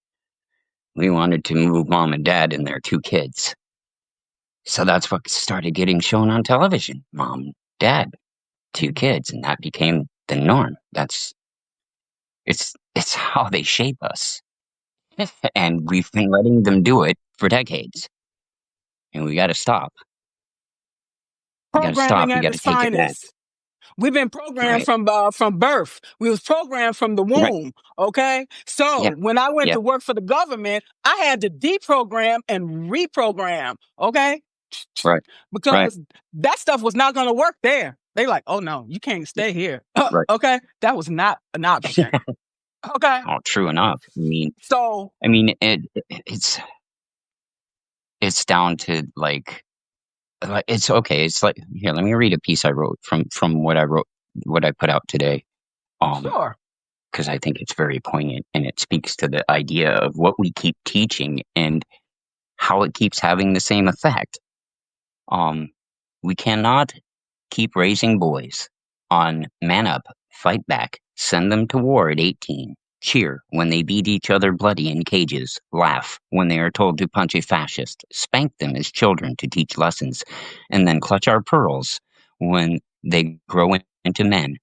We wanted to move mom and dad and their two kids. So that's what started getting shown on television. Mom, dad, two kids, and that became the norm. It's how they shape us. And we've been letting them do it for decades. And we gotta stop. We gotta stop. Programming We at gotta its take it back. finest. We've been programmed Right. from birth. We was programmed from the Right. womb. Okay, so Yeah. when I went Yeah. to work for the government, I had to deprogram and reprogram. Okay, Right. Right. because that stuff was not going to work there. They like, oh no, you can't stay here. Right. Okay, that was not an option. Okay, Oh, true enough. so It's down to like it's okay. It's like here. Let me read a piece I wrote from what I wrote, what I put out today. Um, sure. because I think it's very poignant and it speaks to the idea of what we keep teaching and how it keeps having the same effect. Um, we cannot keep raising boys on man up, fight back, send them to war at 18, cheer when they beat each other bloody in cages, laugh when they are told to punch a fascist, spank them as children to teach lessons, and then clutch our pearls when they grow into men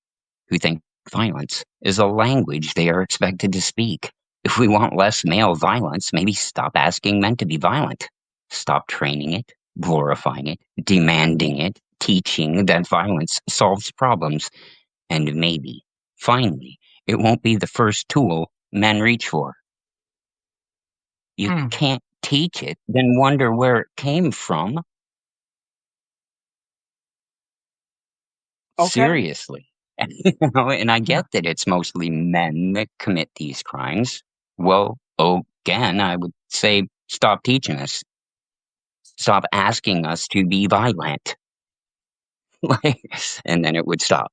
who think violence is a language they are expected to speak. If we want less male violence, maybe stop asking men to be violent. Stop training it, glorifying it, demanding it, teaching that violence solves problems, and maybe, finally, it won't be the first tool men reach for. You Mm, can't teach it, then wonder where it came from. okay. Seriously. And I Yeah. get that it's mostly men that commit these crimes. Well, again, I would say stop teaching us. Stop asking us to be violent. Like, and then it would stop.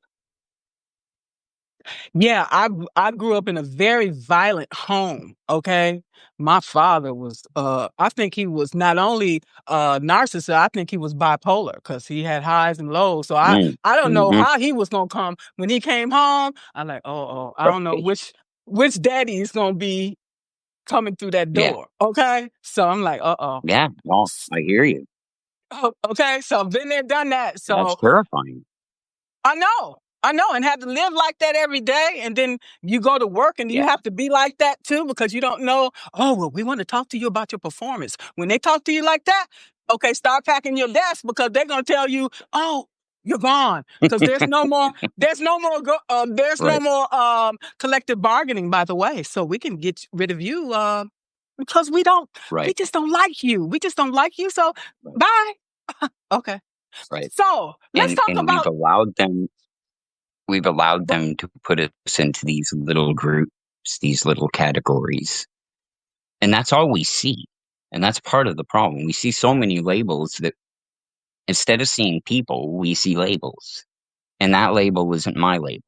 Yeah, I grew up in a very violent home, okay? My father was I think he was not only narcissist, I think he was bipolar because he had highs and lows. So Mm, I don't know hmm. how he was gonna come when he came home. I'm like, I don't know Right. which daddy is gonna be coming through that Yeah. door. Okay. So I'm like, Yeah. No, I hear you. okay. So I've been there, done that. That's So terrifying. I know, and have to live like that every day. And then you go to work and you Yeah. have to be like that too because you don't know, oh, well, we want to talk to you about your performance. When they talk to you like that, okay, start packing your desk because they're going to tell you, oh, you're gone because there's no Right. more collective bargaining, by the way. So we can get rid of you because we Right. just don't like you. We just don't like you. So Right. bye. Okay. Right. So let's talk And about, we've allowed them to put us into these little groups, these little categories. And that's all we see. And that's part of the problem. We see so many labels that instead of seeing people, we see labels. And that label isn't my label.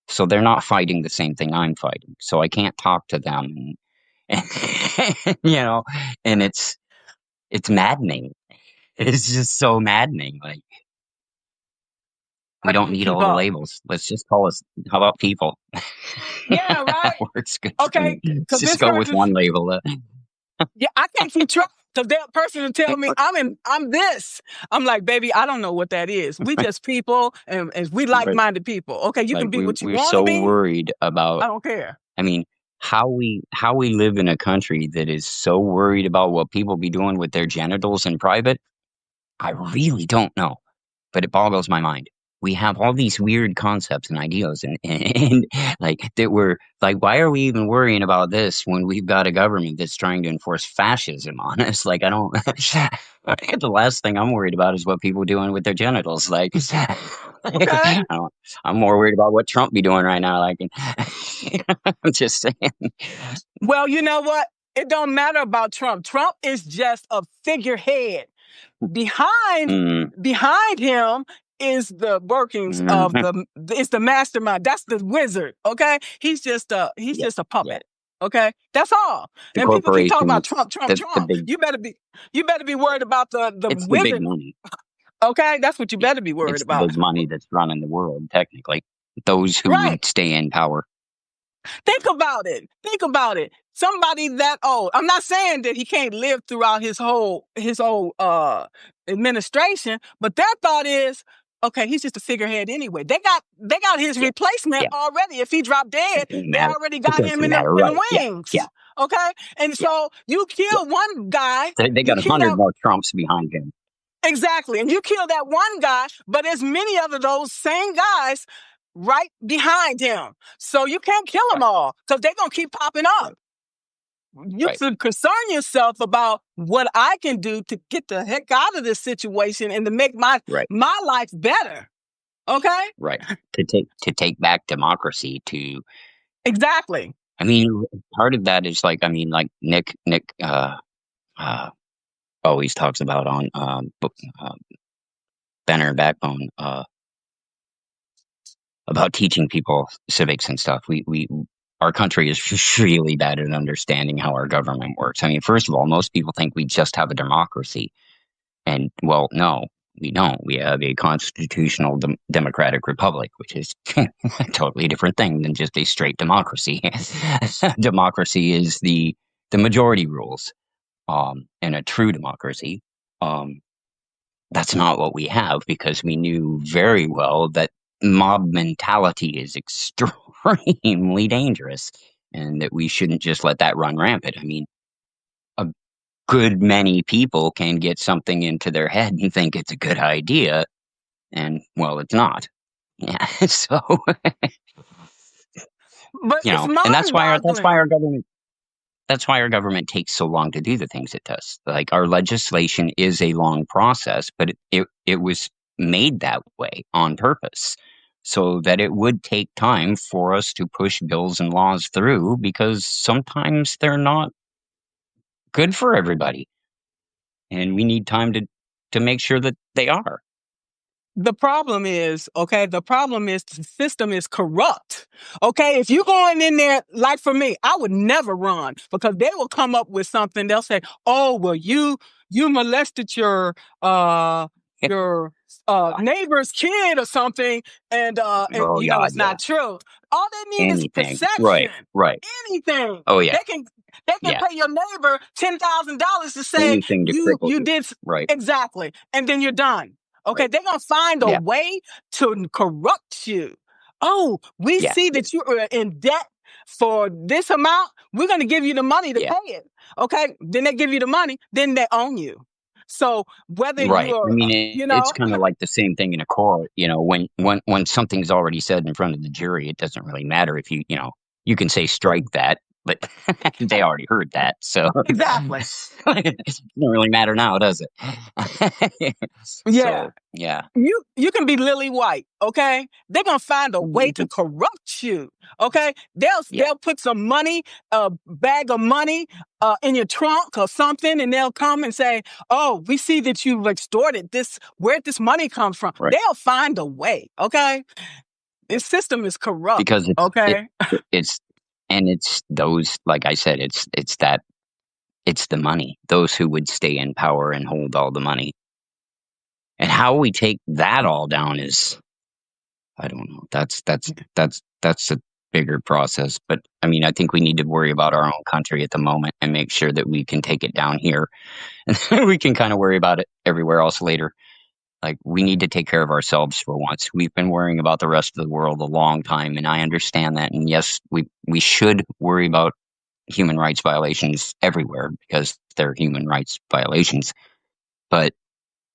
So they're not fighting the same thing I'm fighting. So I can't talk to them and and it's maddening. It's just so maddening. Like We don't to need keep all the up. labels. Let's just call us. How about people? Yeah, That right. works good for Okay, me. Let's because just this go with person, one label. yeah, I can't keep track. Because that person will tell me I'm this. I'm like, baby, I don't know what that is. We just people, and we Right. like-minded people. Okay, you Like can be what you we're want to so be. worried about. I don't care. I mean, how we live in a country that is so worried about what people be doing with their genitals in private. I really don't know, but it boggles my mind. We have all these weird concepts and ideas, and like that we're like, why are we even worrying about this when we've got a government that's trying to enforce fascism on us? Like, I don't. The last thing I'm worried about is what people doing with their genitals. Like, Okay. I'm more worried about what Trump be doing right now. Like, I'm just saying. Well, you know what? It don't matter about Trump. Trump is just a figurehead. Behind Mm, behind him is the workings of mhm. it's the mastermind. That's the wizard. Okay, he's Yeah, just a yeah. puppet. Okay, that's all. The And people keep talking about corporations, Trump, Trump, the Trump. big. You better be worried about the It's the big wizard. money. Okay, that's what you better be worried It's the about. big money that's running the world, technically. Those who Right. would stay in power. Think about it. Think about it. Somebody that old. I'm not saying that he can't live throughout his whole administration, but their thought is, okay, he's just a figurehead anyway. They got his Yeah, replacement yeah. already. If he dropped It dead, doesn't they matter. already It got him doesn't in the matter, in right? the Yeah, yeah, wings. Okay, and yeah, so you yeah. kill one guy, They you got a kill hundred that more Trumps behind him. exactly, and you kill that one guy, but there's many other those same guys right behind him. So you can't kill them Right, all because they're gonna keep popping up. right, You right, should concern yourself about what I can do to get the heck out of this situation and to make right, my life better. Okay? right. To take back democracy. To Exactly. I mean, part of that is like, I mean, like Nick uh always talks about on uh, Banner and Backbone, about teaching people civics and stuff. We our country is really bad at understanding how our government works. I mean, first of all, most people think we just have a democracy, and well, no, we don't. We have a constitutional democratic republic, which is a totally different thing than just a straight democracy. Democracy is the majority rules, and a true democracy. Um, that's not what we have because we knew very well that mob mentality is extremely dangerous and that we shouldn't just let that run rampant. I mean, a good many people can get something into their head and think it's a good idea, and well, it's not. Yeah, so But it's and that's mind why boggling. our government takes so long to do the things it does. Like our legislation is a long process, but it was made that way on purpose so that it would take time for us to push bills and laws through because sometimes they're not good for everybody and we need time to make sure that they are. The problem is, okay, the problem is the system is corrupt. Okay, if you're going in there, like for me, I would never run because they will come up with something. They'll say, "Oh, well, you molested your neighbor's kid or something," and Oh God, it's yeah. not true. All they need is Anything. Right, perception. right. Anything. Oh yeah, They can yeah. pay your neighbor $10,000 to say Anything to you cripple you you. did Right, exactly, and then you're done. Okay, right. they're gonna find a Yeah, way to corrupt you. Oh, we yeah, see that you are in debt for this amount. We're gonna give you the money to yeah. pay it. Okay, then they give you the money, then they own you. So whether Right. I you're, mean, it's you know, kind of like the same thing in a court. When something's already said in front of the jury, it doesn't really matter if you can say strike that, but they already heard that, so exactly. it doesn't really matter now, does it? Yeah. So yeah. You can be lily white, okay? They're gonna find a way to Mhm. corrupt you, okay? They'll Yeah. they'll put some money, a bag of money, in your trunk or something, and they'll come and say, "Oh, we see that you've extorted this. Where'd this money come from?" Right. They'll find a way, okay? Right. This system is corrupt, Because okay? it's and it's those, like I said, it's the money. Those who would stay in power and hold all the money. And how we take that all down is I don't know. That's a bigger process. But I mean, I think we need to worry about our own country at the moment and make sure that we can take it down here, and we can kind of worry about it everywhere else later. Like we need to take care of ourselves for once. We've been worrying about the rest of the world a long time, and I understand that. And yes, we should worry about human rights violations everywhere because they're human rights violations. But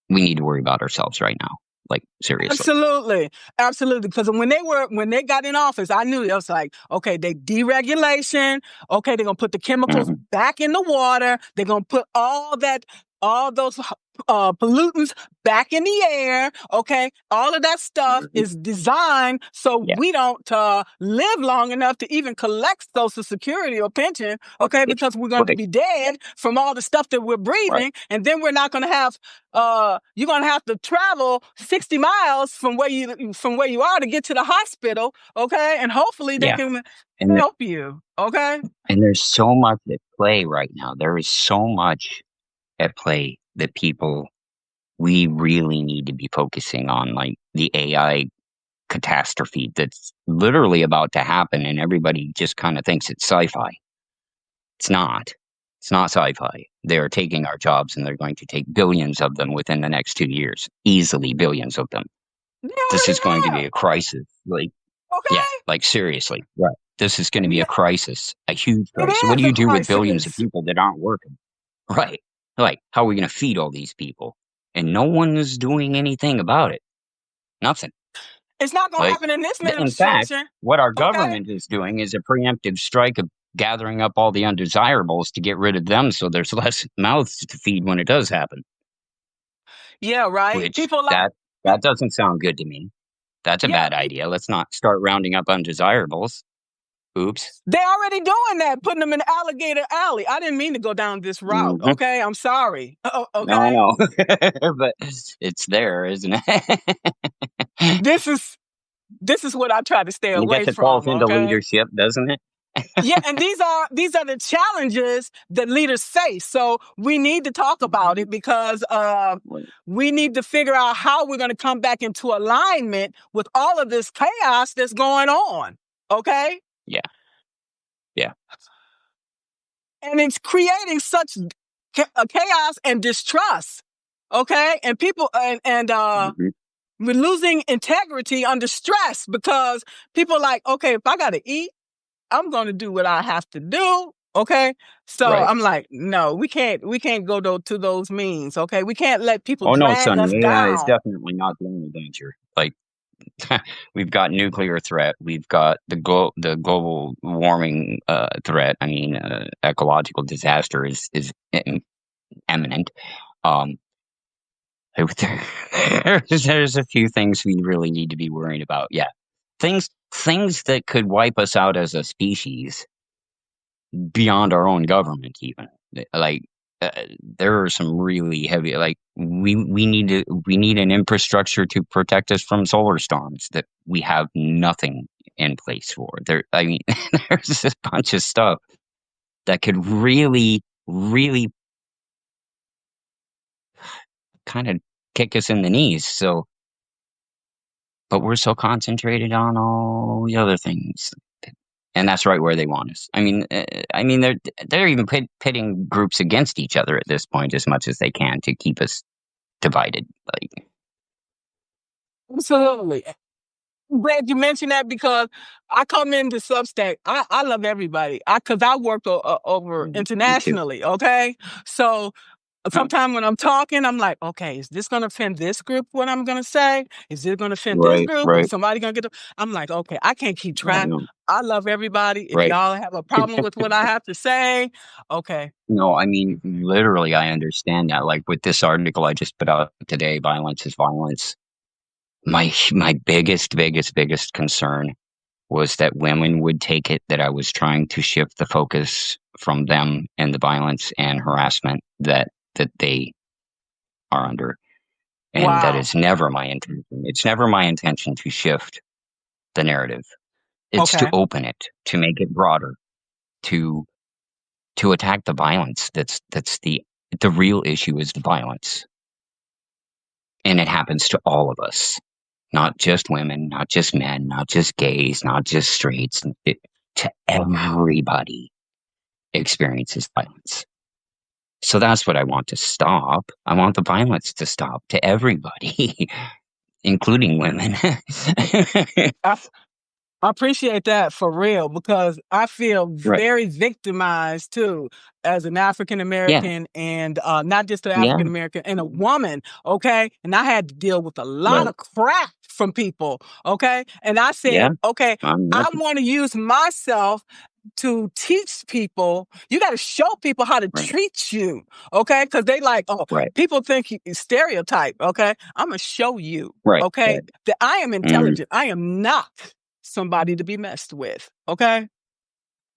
we need to worry about ourselves right now. Like seriously. Absolutely, absolutely. Because when they got in office, I knew it was like, okay, they deregulation. Okay, they're gonna put the chemicals Hmm. back in the water. They're gonna put all those pollutants back in the air. Okay, all of that stuff Hmm. is designed so Yeah. we don't live long enough to even collect Social Security or pension. Okay, Right. because we're going to Right. be dead from all the stuff that we're Right. breathing, and then we're not going to have you're gonna have to travel 60 miles from where you are to get to the hospital, okay? And hopefully they Yeah. can And help you, okay? there's so much at play right now. There is so much at play that people we really need to be focusing on, like the AI catastrophe that's literally about to happen, and everybody just kind of thinks it's sci-fi. It's not. It's not sci-fi. They are taking our jobs, and they're going to take billions of them within the next 2 years. Easily billions of them. They This is going to already be have, a crisis. Like, yeah, okay? like seriously. Right. This is going to be a crisis, a huge It crisis. What do is a you do with billions of crisis. people that aren't working? Right. Like, how are we going to feed all these people? And no one is doing anything about it. Nothing. It's not gonna Like, happen in this in fact, administration, what our okay? government is doing is a preemptive strike of gathering up all the undesirables to get rid of them so there's less mouths to feed when it does happen, Yeah, right. which People like that doesn't sound good to me. That's a yeah, bad idea. Let's not start rounding up undesirables. Oops. they already doing that, putting them in alligator alley. I didn't mean to go down this route, Hmm. okay? I'm sorry. No, I Okay? know, but it's there, isn't it? And This is this is what I try to stay I away guess it falls from, into okay? leadership, doesn't it? Yeah, and these are the challenges that leaders face. So we need to talk about it because Well, we need to figure out how we're going to come back into alignment with all of this chaos that's going on. Okay, yeah, yeah. and it's creating such chaos and distrust. Okay, and people Hmm. we're losing integrity under stress because people are like, okay, if I got to eat, I'm going to do what I have to do. Okay. So Right. I'm like, no, we can't go to those means. Okay. We can't let people Oh no, drag us Sonny. AI is down. definitely not the only danger. Like we've got nuclear threat. We've got the global warming threat. I mean, ecological disaster is imminent. Um, there's a few things we really need to be worried about. Yeah, things that could wipe us out as a species beyond our own government even like uh, there are some really heavy like we need an infrastructure to protect us from solar storms that we have nothing in place for there. I mean, there's a bunch of stuff that could really kind of kick us in the knees, so but we're so concentrated on all the other things, and that's right where they want us. I mean, they're even pitting groups against each other at this point as much as they can to keep us divided. Like, Absolutely. I'm glad you mentioned that because I come into Substack. I love everybody. Because I work over me too. internationally. Okay. So Huh. sometimes when I'm talking, I'm like, okay, is this going to offend this group? What I'm going to say? Is it going to offend this Right, group? Is right. somebody going to get? I'm like, okay, I can't keep I track. know. I love everybody. If Right. y'all have a problem with what I have to say, okay. No, I mean, literally, I understand that. Like with this article I just put out today, violence is violence. My biggest concern was that women would take it that I was trying to shift the focus from them and the violence and harassment that they are under. And that Wow. is never my intention. It's never my intention to shift the narrative. It's to Okay. open it, to make it broader, to attack the violence. That's the real issue is the violence. And it happens to all of us. not just women, not just men, not just gays, not just straights, to everybody experiences violence. So that's what I want to stop. I want the violence to stop to everybody, including women. I appreciate that for real because I feel Right. very victimized too as an African Yeah. American and not just an Yeah. African American and a woman, okay? And I had to deal with a lot Right. of crap from people, okay? And I Yeah. said, okay, I That's want to use myself to teach people. You got to show people how to right. treat you, okay? Because they like, oh, Right. people think you stereotype, okay? I'm gonna show you, Right. okay, Right. that I am Mm, intelligent. I am not somebody to be messed with, okay?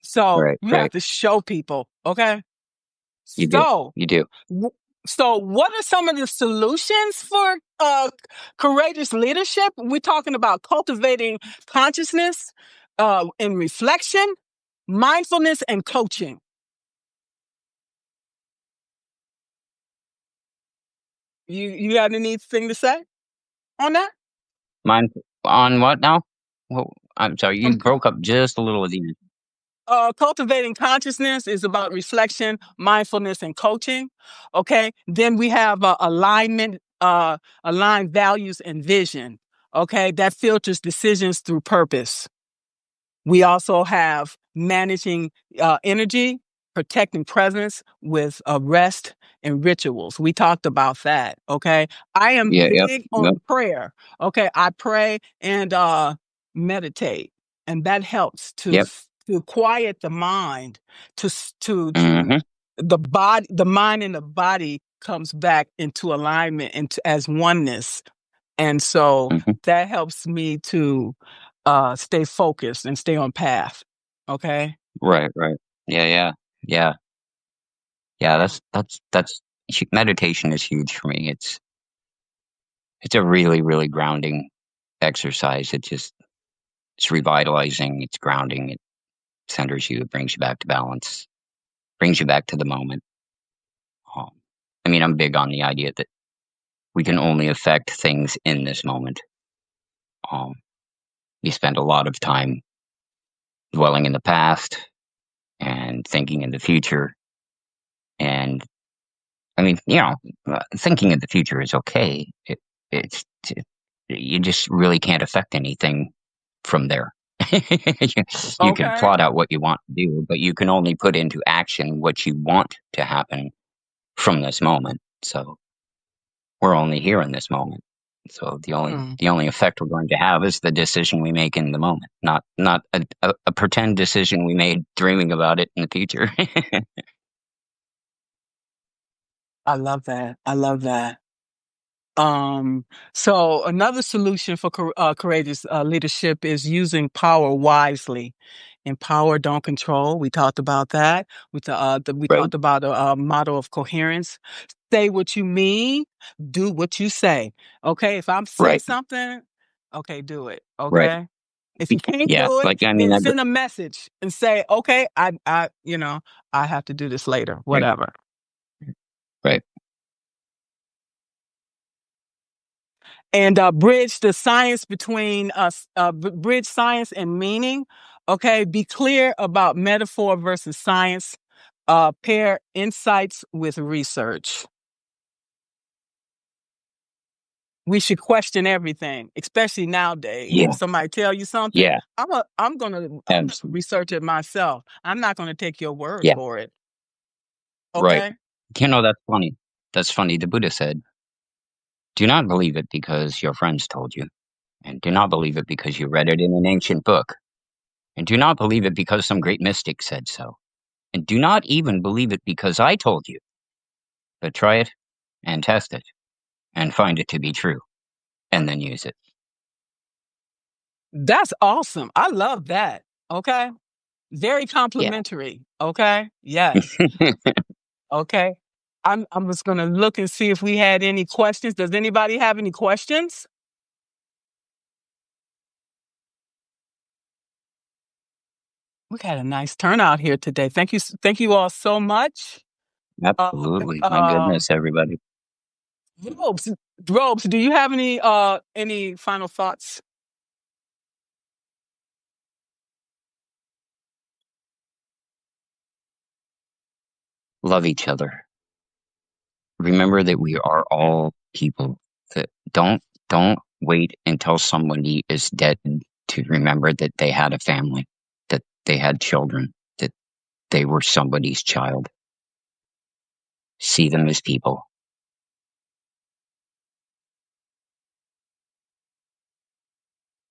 So right. you have Right. to show people, okay? You do. So, You do. w- so what are some of the solutions for courageous leadership? We're talking about cultivating consciousness and reflection, mindfulness, and coaching. You got anything to say on that? Mine on what now? Well, I'm sorry, you Um, broke up just a little at the end. cultivating consciousness is about reflection, mindfulness, and coaching. Okay. Then we have alignment, aligned values and vision. Okay. That filters decisions through purpose. We also have managing energy, protecting presence with rest and rituals. We talked about that. Okay. I am Yeah. Yep. big Yep. on prayer. Okay. I pray and meditate, and that helps Yep. to quiet the mind, to Mm-hmm. the body, the mind and the body comes back into alignment and as oneness, and so Mm-hmm. that helps me to stay focused and stay on path. Okay. Right. Right. Yeah. Yeah. Yeah. Yeah. Meditation is huge for me. It's a really, really grounding exercise. It's revitalizing. It's grounding. It centers you. It brings you back to balance. Brings you back to the moment. Um, I mean, I'm big on the idea that we can only affect things in this moment. Um, we spend a lot of time dwelling in the past and thinking in the future. And I mean, thinking in the future is okay. It's you just really can't affect anything from there. You can Okay. plot out what you want to do, but you can only put into action what you want to happen from this moment. So we're only here in this moment. So Mm, the only effect we're going to have is the decision we make in the moment, not a pretend decision we made dreaming about it in the future. I love that. I love that. Um, so another solution for courageous leadership is using power wisely. Empower, don't control. We talked about that. We Right, talked about a model of coherence. Say what you mean. Do what you say. Okay. If I'm say right, something, okay, do it. right. Okay. If you can't Yeah, do it, like I mean, then send a message and say, okay, I have to do this later. right, Whatever. right, And bridge the science between us, bridge science and meaning. Okay, be clear about metaphor versus science. Pair insights with research. We should question everything, especially nowadays. If yeah, somebody tell you something, yeah, I'm gonna absolutely, research it myself. I'm not gonna take your word yeah, for it. right. Okay. That's funny. That's funny. The Buddha said, "Do not believe it because your friends told you, and do not believe it because you read it in an ancient book, and do not believe it because some great mystic said so, and do not even believe it because I told you, but try it and test it and find it to be true, and then use it." That's awesome. I love that. Okay. Very Yeah. complimentary. Okay. Yes. Okay. I'm just gonna look and see if we had any questions. Does anybody have any questions? We had a nice turnout here today. Thank you all so much. Uh, Absolutely. My um, goodness, everybody. Robes, do you have any final thoughts? Love each other. Remember that we are all people. That don't wait until somebody is dead to remember that they had a family, that they had children, that they were somebody's child. See them as people.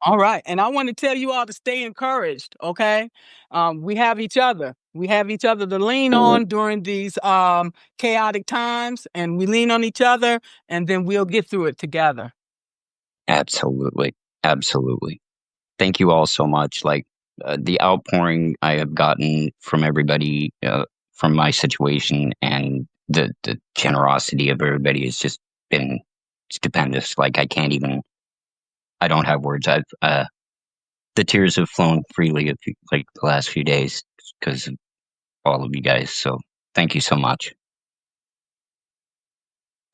All right. And I want to tell you all to stay encouraged. Okay. We have each other. We have each other to lean on during these chaotic times, and we lean on each other, and then we'll get through it together. Absolutely. Absolutely. Thank you all so much. Like the outpouring I have gotten from everybody from my situation, and the generosity of everybody has just been stupendous. Like I can't even. I don't have words. I've the tears have flown freely like the last few days because of all of you guys. So thank you so much.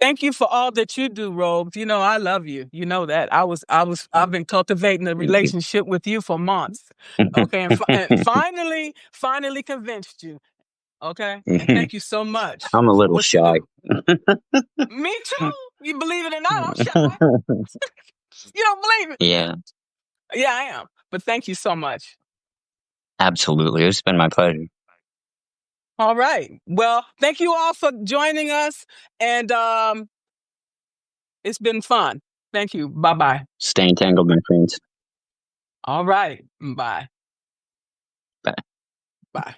Thank you for all that you do, Robes. You know I love you. You know that. I've been cultivating a Thank you. relationship with you for months. Okay, and finally convinced you. Okay, and thank you so much I'm a for little what you shy. do. Me too. You believe it or not, I'm shy. You don't believe it? Yeah, Yeah, I am. But thank you so much. absolutely. It's been my pleasure. All right. Well, thank you all for joining us, and it's been fun. Thank you. Bye bye. Stay entangled, my friends. All right. Bye. Bye. Bye.